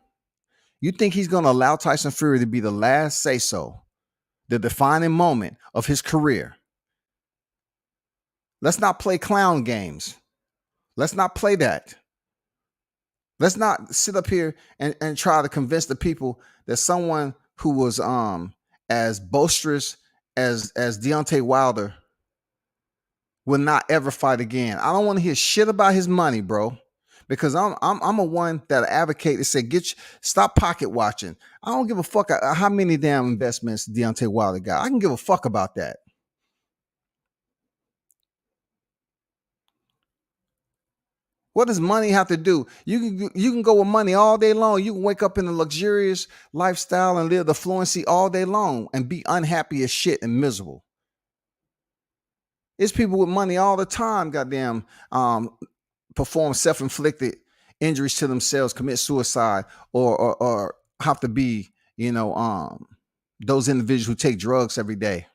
you think he's going to allow Tyson Fury to be the last say-so, the defining moment of his career? Let's not play clown games. Let's not play that. Let's not sit up here and try to convince the people that someone who was as boisterous as Deontay Wilder will not ever fight again. I don't want to hear shit about his money, bro, because I'm a one that advocate to say stop pocket watching. I don't give a fuck how many damn investments Deontay Wilder got. I can give a fuck about that. What does money have to do? You can go with money all day long. You can wake up in a luxurious lifestyle and live the fluency all day long and be unhappy as shit and miserable. It's people with money all the time, goddamn, perform self-inflicted injuries to themselves, commit suicide, or have to be, those individuals who take drugs every day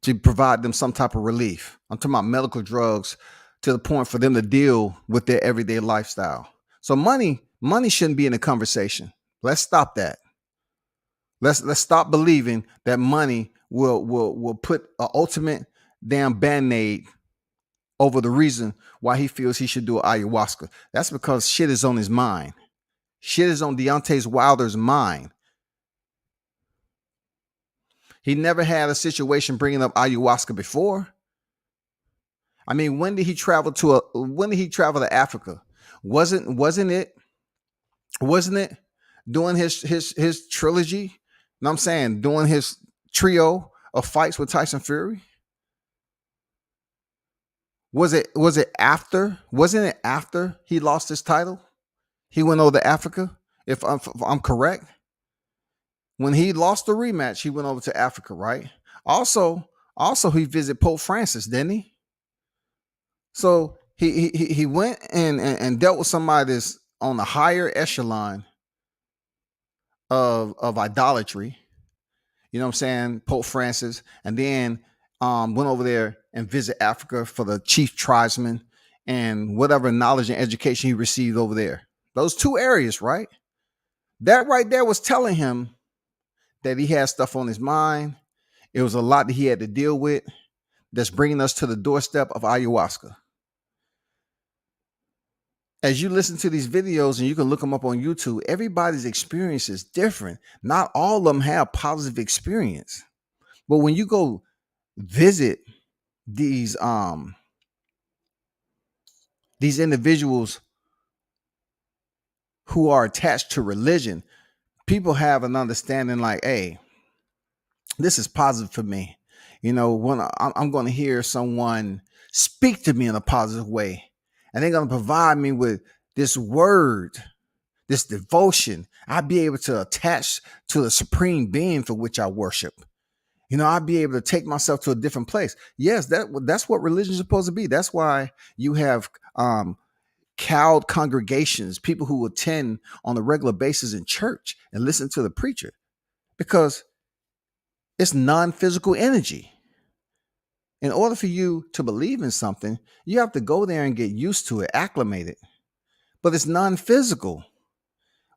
to provide them some type of relief. I'm talking about medical drugs to the point for them to deal with their everyday lifestyle. So money shouldn't be in the conversation. Let's stop that. Let's stop believing that money will put an ultimate damn band-aid over the reason why he feels he should do ayahuasca. That's because shit is on his mind. Shit is on Deontay Wilder's mind. He never had a situation bringing up ayahuasca before. I mean, when did he travel to Africa? Wasn't it doing his trilogy? You know what I'm saying? Doing his trio of fights with Tyson Fury? Was it after? Wasn't it after he lost his title? He went over to Africa, if I'm correct. When he lost the rematch, he went over to Africa, right? Also, he visited Pope Francis, didn't he? So he went and dealt with somebody that's on the higher echelon of idolatry. You know what I'm saying? Pope Francis, and then went over there and visit Africa for the chief tribesman and whatever knowledge and education he received over there. Those two areas, right? That right there was telling him that he had stuff on his mind. It was a lot that he had to deal with that's bringing us to the doorstep of ayahuasca. As you listen to these videos, and you can look them up on YouTube, everybody's experience is different. Not all of them have positive experience. But when you go visit these individuals who are attached to religion, people have an understanding like, hey, this is positive for me. When I'm going to hear someone speak to me in a positive way, and they're going to provide me with this word, this devotion, I'll be able to attach to the supreme being for which I worship. I'll be able to take myself to a different place. Yes, that's what religion is supposed to be. That's why you have cowed congregations, people who attend on a regular basis in church and listen to the preacher, because it's non-physical energy. In order for you to believe in something, you have to go there and get used to it, acclimate it. But it's non-physical.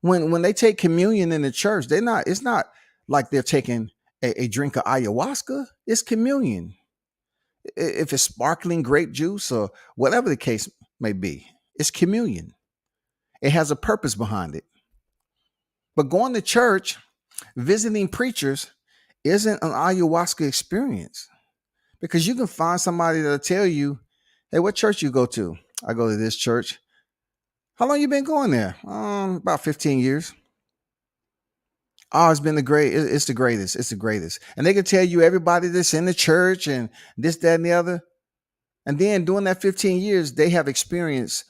When they take communion in the church, it's not like they're taking a drink of ayahuasca. It's communion. If it's sparkling grape juice or whatever the case may be, it's communion. It has a purpose behind it. But going to church, visiting preachers, isn't an ayahuasca experience, because you can find somebody that'll tell you, hey, what church you go to? I go to this church. How long you been going there? About 15 years. Oh, it's been the greatest. It's the greatest. It's the greatest. And they can tell you everybody that's in the church and this, that, and the other. And then during that 15 years, they have experienced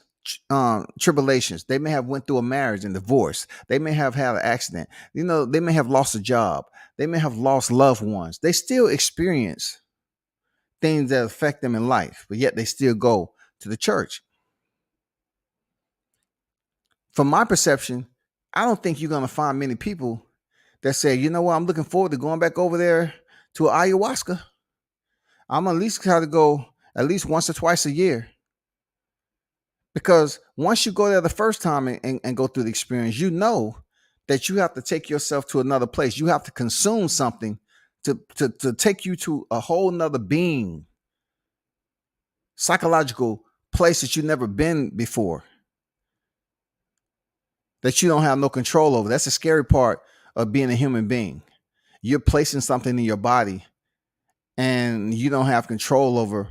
tribulations. They may have went through a marriage and divorce. They may have had an accident. They may have lost a job. They may have lost loved ones. They still experience things that affect them in life, but yet they still go to the church. From my perception, I don't think you're going to find many people that say, you know what, I'm looking forward to going back over there to ayahuasca. I'm at least try to go at least once or twice a year. Because once you go there the first time and go through the experience, you know that you have to take yourself to another place. You have to consume something to take you to a whole nother being, psychological place that you've never been before, that you don't have no control over. That's the scary part of being a human being. You're placing something in your body and you don't have control over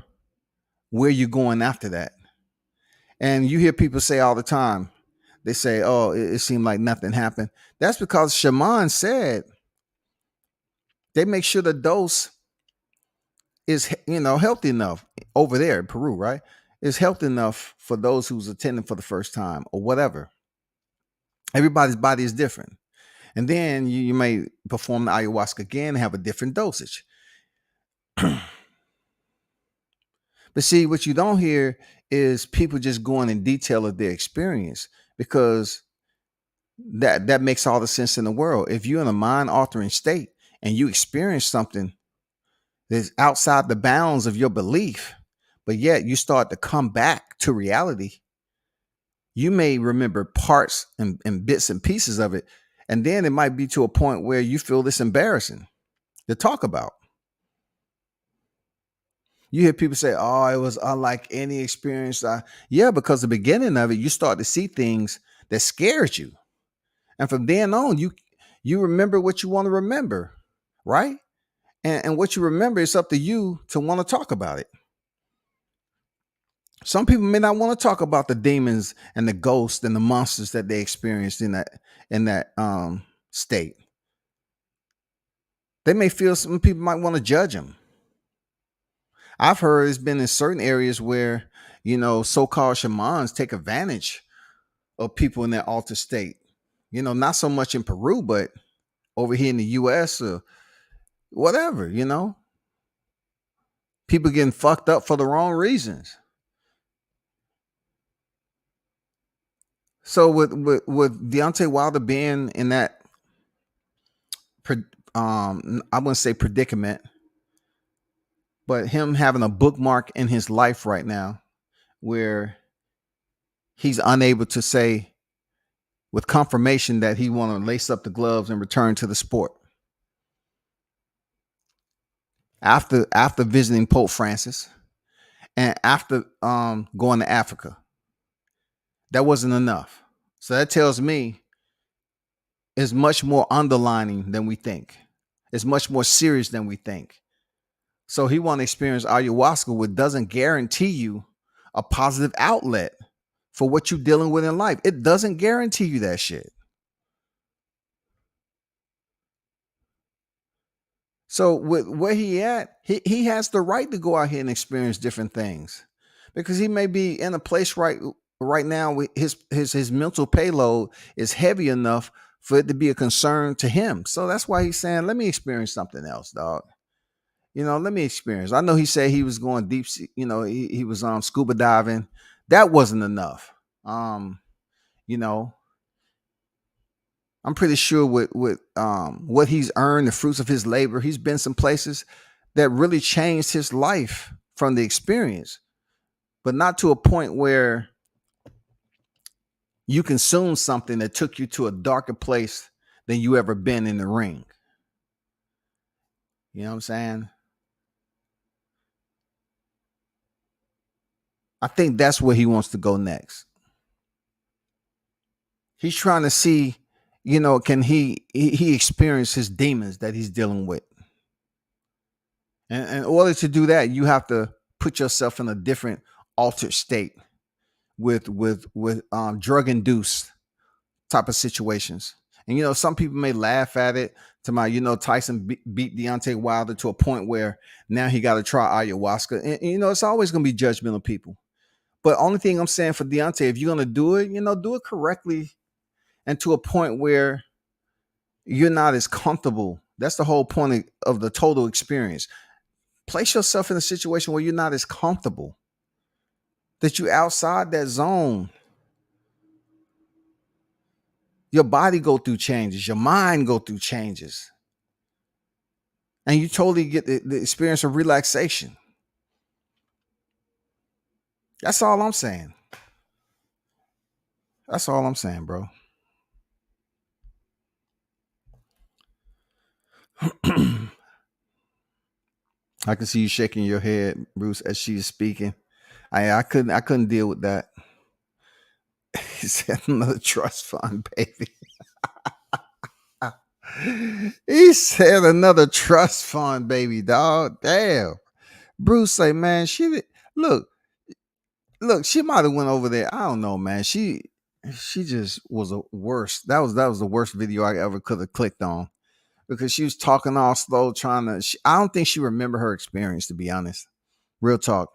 where you're going after that. And you hear people say all the time, they say, oh, it seemed like nothing happened. That's because shaman said they make sure the dose is, healthy enough over there in Peru, right? is healthy enough for those who's attending for the first time or whatever. Everybody's body is different. And then you may perform the ayahuasca again and have a different dosage. But see, what you don't hear is people just going in detail of their experience, because that makes all the sense in the world. If you're in a mind altering state and you experience something that's outside the bounds of your belief, but yet you start to come back to reality, you may remember parts and bits and pieces of it. And then it might be to a point where you feel this embarrassing to talk about. You hear people say, "Oh, it was unlike any experience." Yeah, because the beginning of it, you start to see things that scared you, and from then on, you remember what you want to remember, right? And what you remember, it's up to you to want to talk about it. Some people may not want to talk about the demons and the ghosts and the monsters that they experienced in that state. They may feel, some people might want to judge them. I've heard it's been in certain areas where, so-called shamans take advantage of people in that altered state. Not so much in Peru, but over here in the US or whatever, people getting fucked up for the wrong reasons. So with Deontay Wilder being in that, I wouldn't say predicament, but him having a bookmark in his life right now where he's unable to say with confirmation that he want to lace up the gloves and return to the sport. After visiting Pope Francis and after going to Africa, that wasn't enough. So that tells me it's much more underlining than we think. It's much more serious than we think. So he want to experience ayahuasca, which doesn't guarantee you a positive outlet for what you're dealing with in life. It doesn't guarantee you that shit. So with where he at, he has the right to go out here and experience different things, because he may be in a place right now with his mental payload is heavy enough for it to be a concern to him. So that's why he's saying, let me experience something else, dog. Let me experience. I know he said he was going deep sea, he was scuba diving. That wasn't enough. I'm pretty sure with what he's earned, the fruits of his labor, he's been some places that really changed his life from the experience, but not to a point where you consume something that took you to a darker place than you ever been in the ring. You know what I'm saying? I think that's where he wants to go next. He's trying to see, can he experience his demons that he's dealing with? And in order to do that, you have to put yourself in a different altered state with drug induced type of situations. And some people may laugh at it. To my, Tyson beat Deontay Wilder to a point where now he got to try ayahuasca. And it's always going to be judgmental people. But only thing I'm saying for Deontay, if you're going to do it, do it correctly and to a point where you're not as comfortable. That's the whole point of the total experience. Place yourself in a situation where you're not as comfortable, that you're outside that zone. Your body go through changes. Your mind go through changes. And you totally get the experience of relaxation. That's all I'm saying. That's all I'm saying, bro. I can see you shaking your head, Bruce, as she is speaking. I couldn't deal with that. He said another trust fund, baby. He said another trust fund, baby, dog. Damn. Bruce say, man, look, she might have went over there. I don't know, man. She just was a worst. That was the worst video I ever could have clicked on, because she was talking all slow, I don't think she remembered her experience, to be honest. Real talk.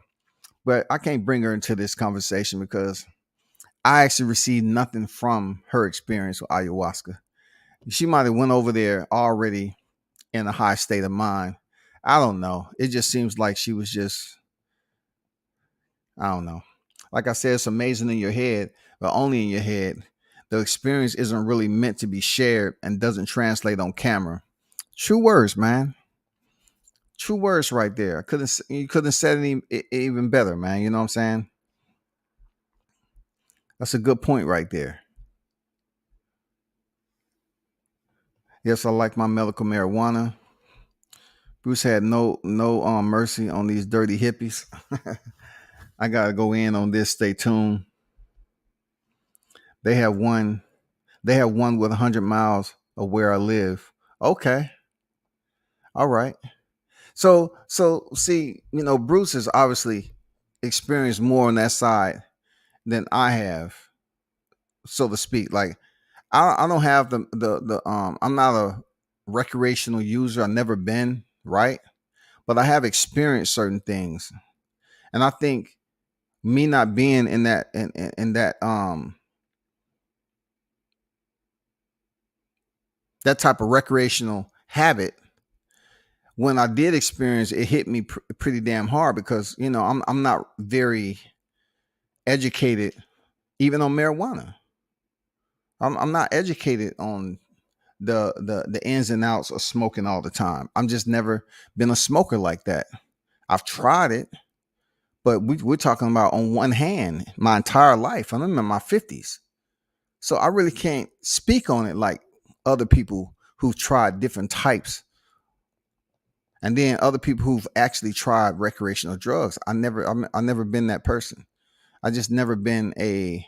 But I can't bring her into this conversation because I actually received nothing from her experience with ayahuasca. She might have went over there already in a high state of mind. I don't know. It just seems like she was just, I don't know. Like I said, it's amazing in your head, but only in your head. The experience isn't really meant to be shared and doesn't translate on camera. True words, man. True words right there. You couldn't have said it even better, man. You know what I'm saying? That's a good point right there. Yes, I like my medical marijuana. Bruce had no mercy on these dirty hippies. I gotta go in on this. Stay tuned. They have one. They have one with 100 miles of where I live. Okay, all right. So see, Bruce has obviously experienced more on that side than I have, so to speak. Like I don't have the I'm not a recreational user. I've never been, right? But I have experienced certain things. And I think me not being in that in that type of recreational habit, when I did experience it, hit me pretty damn hard because I'm not very educated even on marijuana. I'm not educated on the ins and outs of smoking all the time. I'm just never been a smoker like that. I've tried it, but we're talking about on one hand my entire life. I'm in my 50s. So I really can't speak on it like other people who've tried different types. And then other people who've actually tried recreational drugs. I've never been that person. I just never been a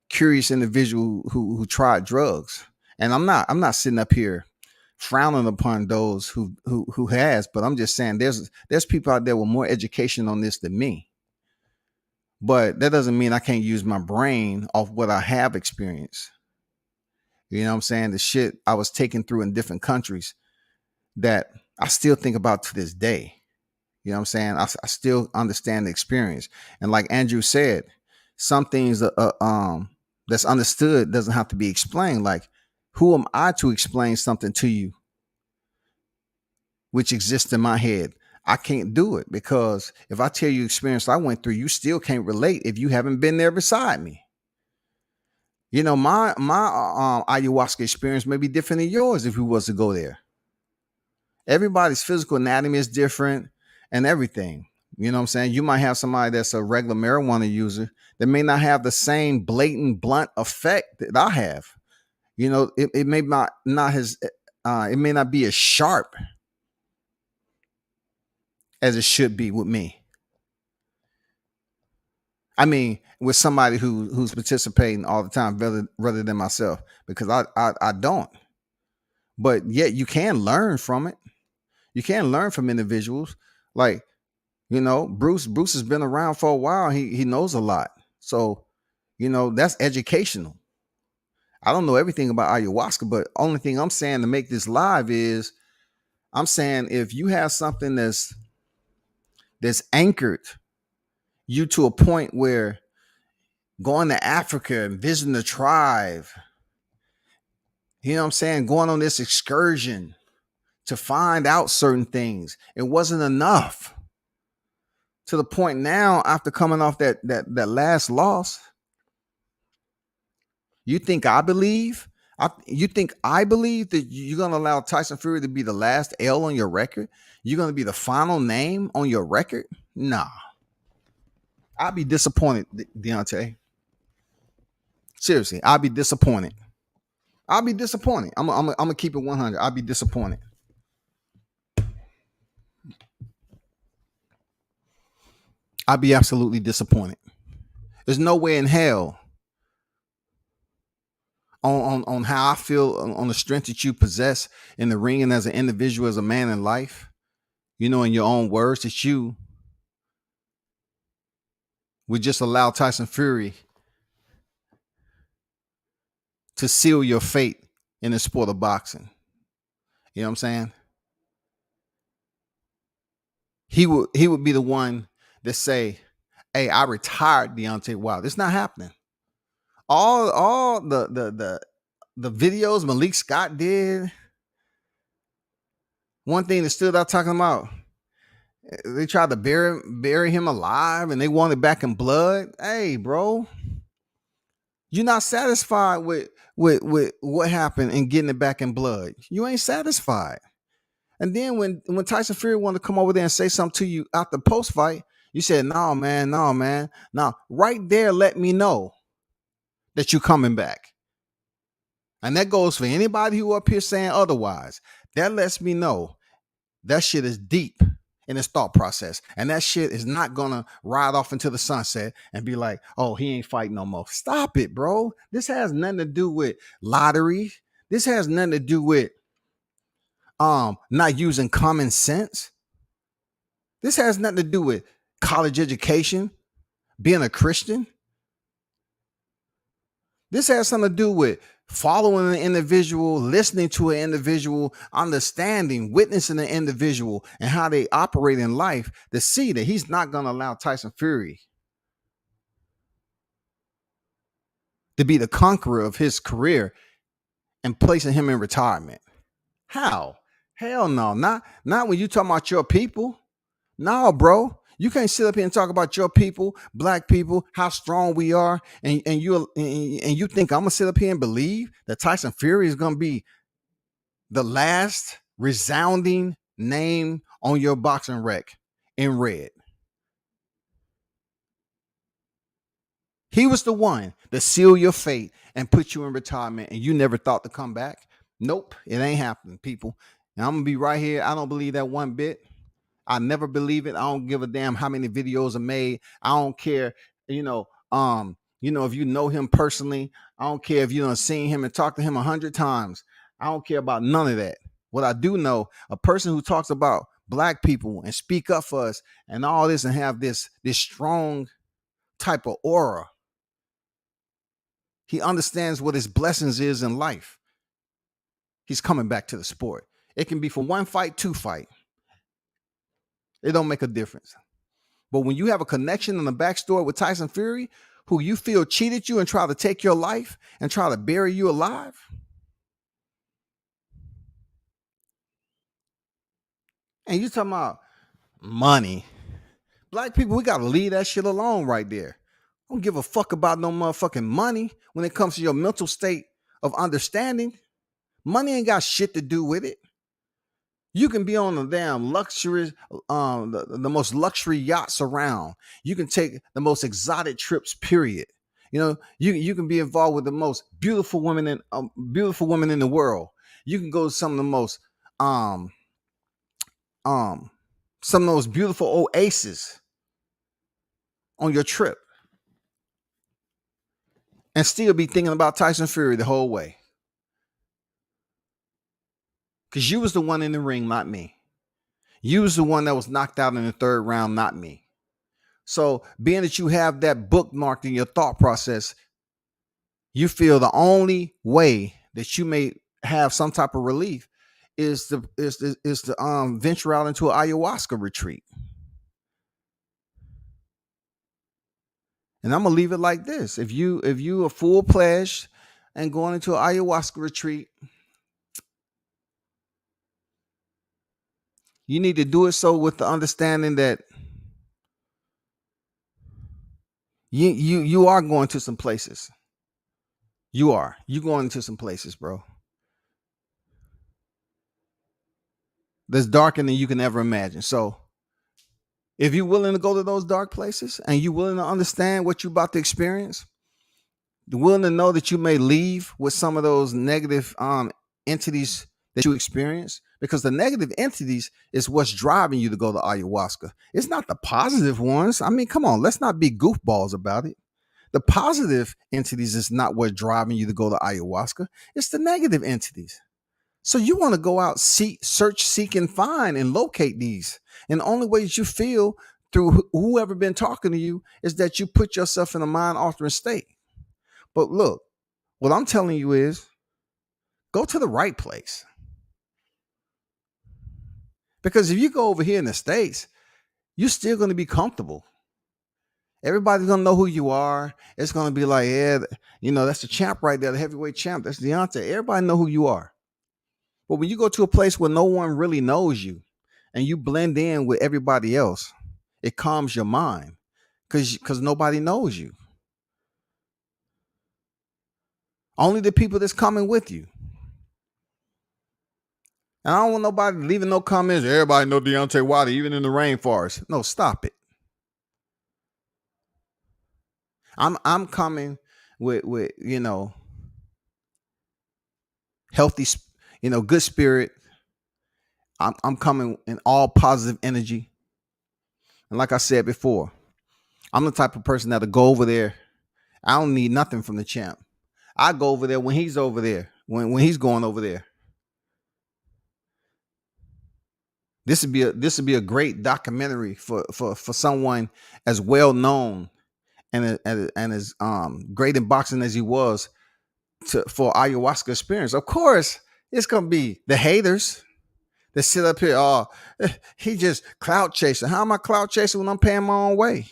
curious individual who tried drugs. And I'm not sitting up here frowning upon those who has, but I'm just saying there's people out there with more education on this than me. But that doesn't mean I can't use my brain off what I have experienced. You know what I'm saying? The shit I was taken through in different countries that I still think about to this day. You know what I'm saying? I still understand the experience. And like Andrew said, some things that's understood doesn't have to be explained. Like, who am I to explain something to you which exists in my head? I can't do it because if I tell you the experience I went through, you still can't relate if you haven't been there beside me. My ayahuasca experience may be different than yours if we was to go there. Everybody's physical anatomy is different and everything. You know what I'm saying? You might have somebody that's a regular marijuana user that may not have the same blatant, blunt effect that I have. It may not it may not be as sharp as it should be with me. I mean, with somebody who's participating all the time rather than myself, because I don't. But yet you can learn from it. You can learn from individuals. Like, Bruce has been around for a while. He knows a lot. So, that's educational. I don't know everything about ayahuasca, but only thing I'm saying to make this live is I'm saying if you have something that's anchored you to a point where going to Africa and visiting the tribe, you know what I'm saying, going on this excursion to find out certain things, it wasn't enough. To the point now, after coming off that last loss, you think I believe that you're going to allow Tyson Fury to be the last L on your record? You're going to be the final name on your record? Nah. I'll be disappointed, Deontay. Seriously, I'll be disappointed. I'm going to keep it 100. I'll be disappointed. I'll be absolutely disappointed. There's no way in hell on how I feel on the strength that you possess in the ring and as an individual, as a man in life, in your own words, that you would just allow Tyson Fury to seal your fate in the sport of boxing. You know what I'm saying? He would be the one that say, Hey, I retired Deontay Wilder. It's not happening. All the videos Malik Scott did. One thing that stood out talking about, they tried to bury him alive and they wanted back in blood. Hey, bro, you're not satisfied with what happened and getting it back in blood. You ain't satisfied. And then when Tyson Fury wanted to come over there and say something to you after post fight, you said, "No, man, no, man, no." Right there, let me know that you're coming back. And that goes for anybody who up here saying otherwise. That lets me know that shit is deep in his thought process. And that shit is not gonna ride off into the sunset and be like, oh, he ain't fighting no more. Stop it, bro. This has nothing to do with lottery. This has nothing to do with not using common sense. This has nothing to do with college education, being a Christian. This has something to do with following an individual, listening to an individual, understanding, witnessing an individual and how they operate in life to see that he's not going to allow Tyson Fury to be the conqueror of his career and placing him in retirement. How? Hell no. Not when you talking about your people. No, bro. You can't sit up here and talk about your people, black people, how strong we are, and you think I'm gonna sit up here and believe that Tyson Fury is gonna be the last resounding name on your boxing rec in red? He was the one to seal your fate and put you in retirement, and you never thought to come back. Nope, it ain't happening, people. And I'm gonna be right here. I don't believe that one bit. I never believe it. I don't give a damn how many videos are made. I don't care, if you know him personally. I don't care if you done seen him and talked to him 100 times. I don't care about none of that. What I do know, a person who talks about black people and speak up for us and all this and have this strong type of aura, he understands what his blessings is in life. He's coming back to the sport. It can be for one fight, two fight. It don't make a difference. But when you have a connection in the backstory with Tyson Fury, who you feel cheated you and try to take your life and try to bury you alive, and you talking about money. Black people, we got to leave that shit alone right there. I don't give a fuck about no motherfucking money when it comes to your mental state of understanding. Money ain't got shit to do with it. You can be on the damn luxury, the most luxury yachts around. You can take the most exotic trips, period. You can be involved with the most beautiful women in the world. You can go to some of the most some of those beautiful oases on your trip and still be thinking about Tyson Fury the whole way. Because you was the one in the ring, not me. You was the one that was knocked out in the third round, not me. So being that you have that bookmarked in your thought process, you feel the only way that you may have some type of relief is to venture out into an ayahuasca retreat. And I'm gonna leave it like this: if you are full pledged and going into an ayahuasca retreat, you need to do it so with the understanding that you are going to some places. You're going into some places, bro. That's darker than you can ever imagine. So if you're willing to go to those dark places and you're willing to understand what you're about to experience, you're willing to know that you may leave with some of those negative entities that you experience, because the negative entities is what's driving you to go to ayahuasca. It's not the positive ones. I mean, come on, let's not be goofballs about it. The positive entities is not what's driving you to go to ayahuasca. It's the negative entities. So you want to go out, search, seek, and find and locate these. And the only way that you feel through whoever been talking to you is that you put yourself in a mind-altering state. But look, what I'm telling you is go to the right place. Because if you go over here in the States, you're still going to be comfortable. Everybody's gonna know who you are. It's gonna be like, yeah, that's the champ right there, the heavyweight champ. That's Deontay. Everybody know who you are. But when you go to a place where no one really knows you and you blend in with everybody else, it calms your mind because nobody knows you. Only the people that's coming with you. And I don't want nobody leaving no comments. Everybody know Deontay Wilder, even in the rainforest. No, stop it. I'm coming with healthy, good spirit. I'm coming in all positive energy. And like I said before, I'm the type of person that'll go over there. I don't need nothing from the champ. I go over there when he's over there, when he's going over there. This would be a great documentary for someone as well known and as great in boxing as he was for ayahuasca experience. Of course, it's gonna be the haters that sit up here. Oh, he just clout chasing. How am I clout chasing when I'm paying my own way?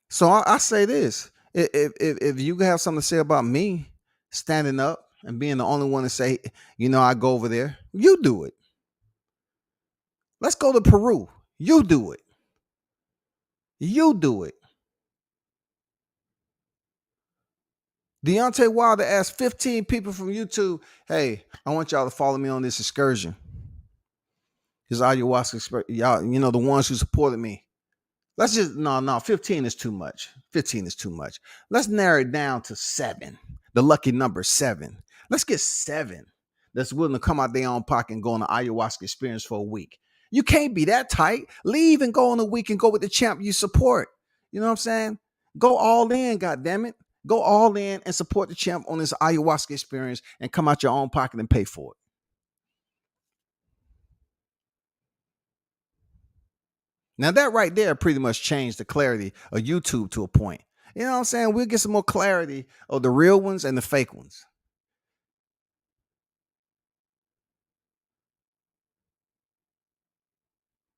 So I say this: if you have something to say about me standing up and being the only one to say, I go over there, you do it. Let's go to Peru. You do it. You do it. Deontay Wilder asked 15 people from YouTube, hey, I want y'all to follow me on this excursion. His ayahuasca excursion. Y'all, the ones who supported me. Let's just, no, 15 is too much. 15 is too much. Let's narrow it down to 7. The lucky number 7. Let's get 7 that's willing to come out their own pocket and go on an ayahuasca experience for a week. You can't be that tight. Leave and go on a week and go with the champ you support. You know what I'm saying? Go all in, goddammit. Go all in and support the champ on this ayahuasca experience and come out your own pocket and pay for it. Now that right there pretty much changed the clarity of YouTube to a point. You know what I'm saying? We'll get some more clarity of the real ones and the fake ones.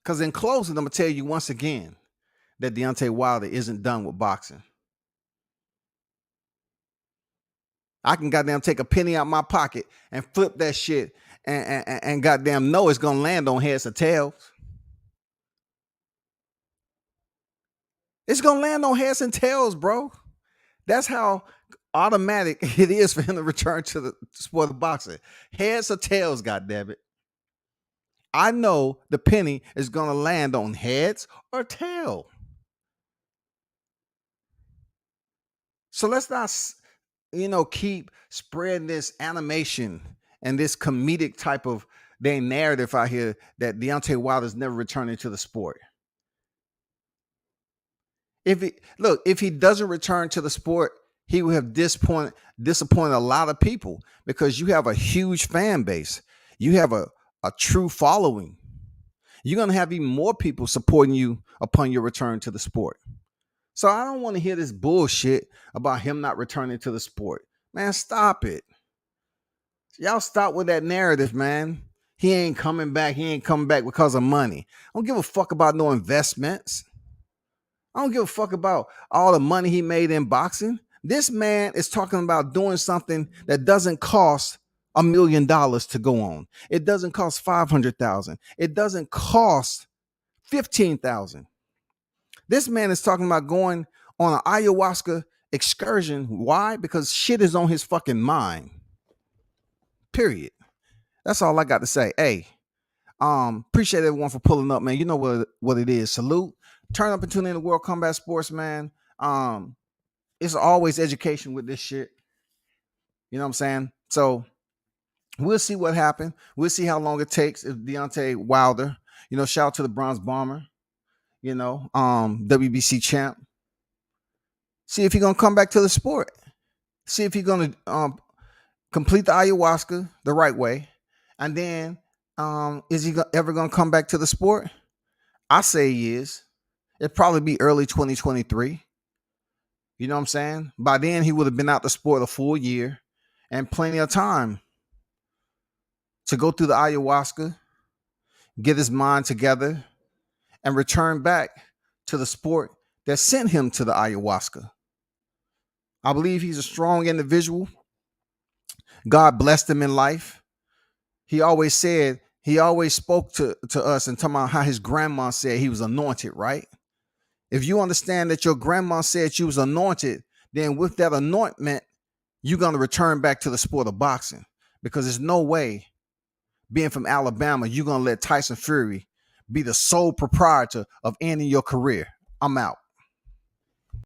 Because in closing, I'm going to tell you once again that Deontay Wilder isn't done with boxing. I can goddamn take a penny out my pocket and flip that shit and goddamn know it's going to land on heads or tails. It's going to land on heads and tails, bro. That's how automatic it is for him to return to the sport of boxing. Heads or tails, goddammit. I know the penny is going to land on heads or tail. So let's not, keep spreading this animation and this comedic type of narrative out here that Deontay Wilder's never returning to the sport. If he doesn't return to the sport, he will have disappointed a lot of people because you have a huge fan base. You have a true following. You're going to have even more people supporting you upon your return to the sport. So I don't want to hear this bullshit about him not returning to the sport. Man, stop it. Y'all stop with that narrative, man. He ain't coming back. He ain't coming back because of money. I don't give a fuck about no investments. I don't give a fuck about all the money he made in boxing. This man is talking about doing something that doesn't cost $1 million to go on. It doesn't cost $500,000. It doesn't cost $15,000. This man is talking about going on an ayahuasca excursion. Why? Because shit is on his fucking mind. Period. That's all I got to say. Hey, appreciate everyone for pulling up, man. You know what it is. Salute. Turn up and tune in to World Combat Sports, man. It's always education with this shit. You know what I'm saying? So we'll see what happens. We'll see how long it takes if Deontay Wilder, shout out to the Bronze Bomber, WBC champ. See if he's going to come back to the sport. See if he's going to complete the ayahuasca the right way. And then is he ever going to come back to the sport? I say he is. It'd probably be early 2023. You know what I'm saying? By then, he would have been out the sport a full year and plenty of time to go through the ayahuasca, get his mind together, and return back to the sport that sent him to the ayahuasca. I believe he's a strong individual. God blessed him in life. He always spoke to us and talking about how his grandma said he was anointed, right? If you understand that your grandma said you was anointed, then with that anointment, you're going to return back to the sport of boxing, because there's no way, being from Alabama, you're going to let Tyson Fury be the sole proprietor of ending your career. I'm out.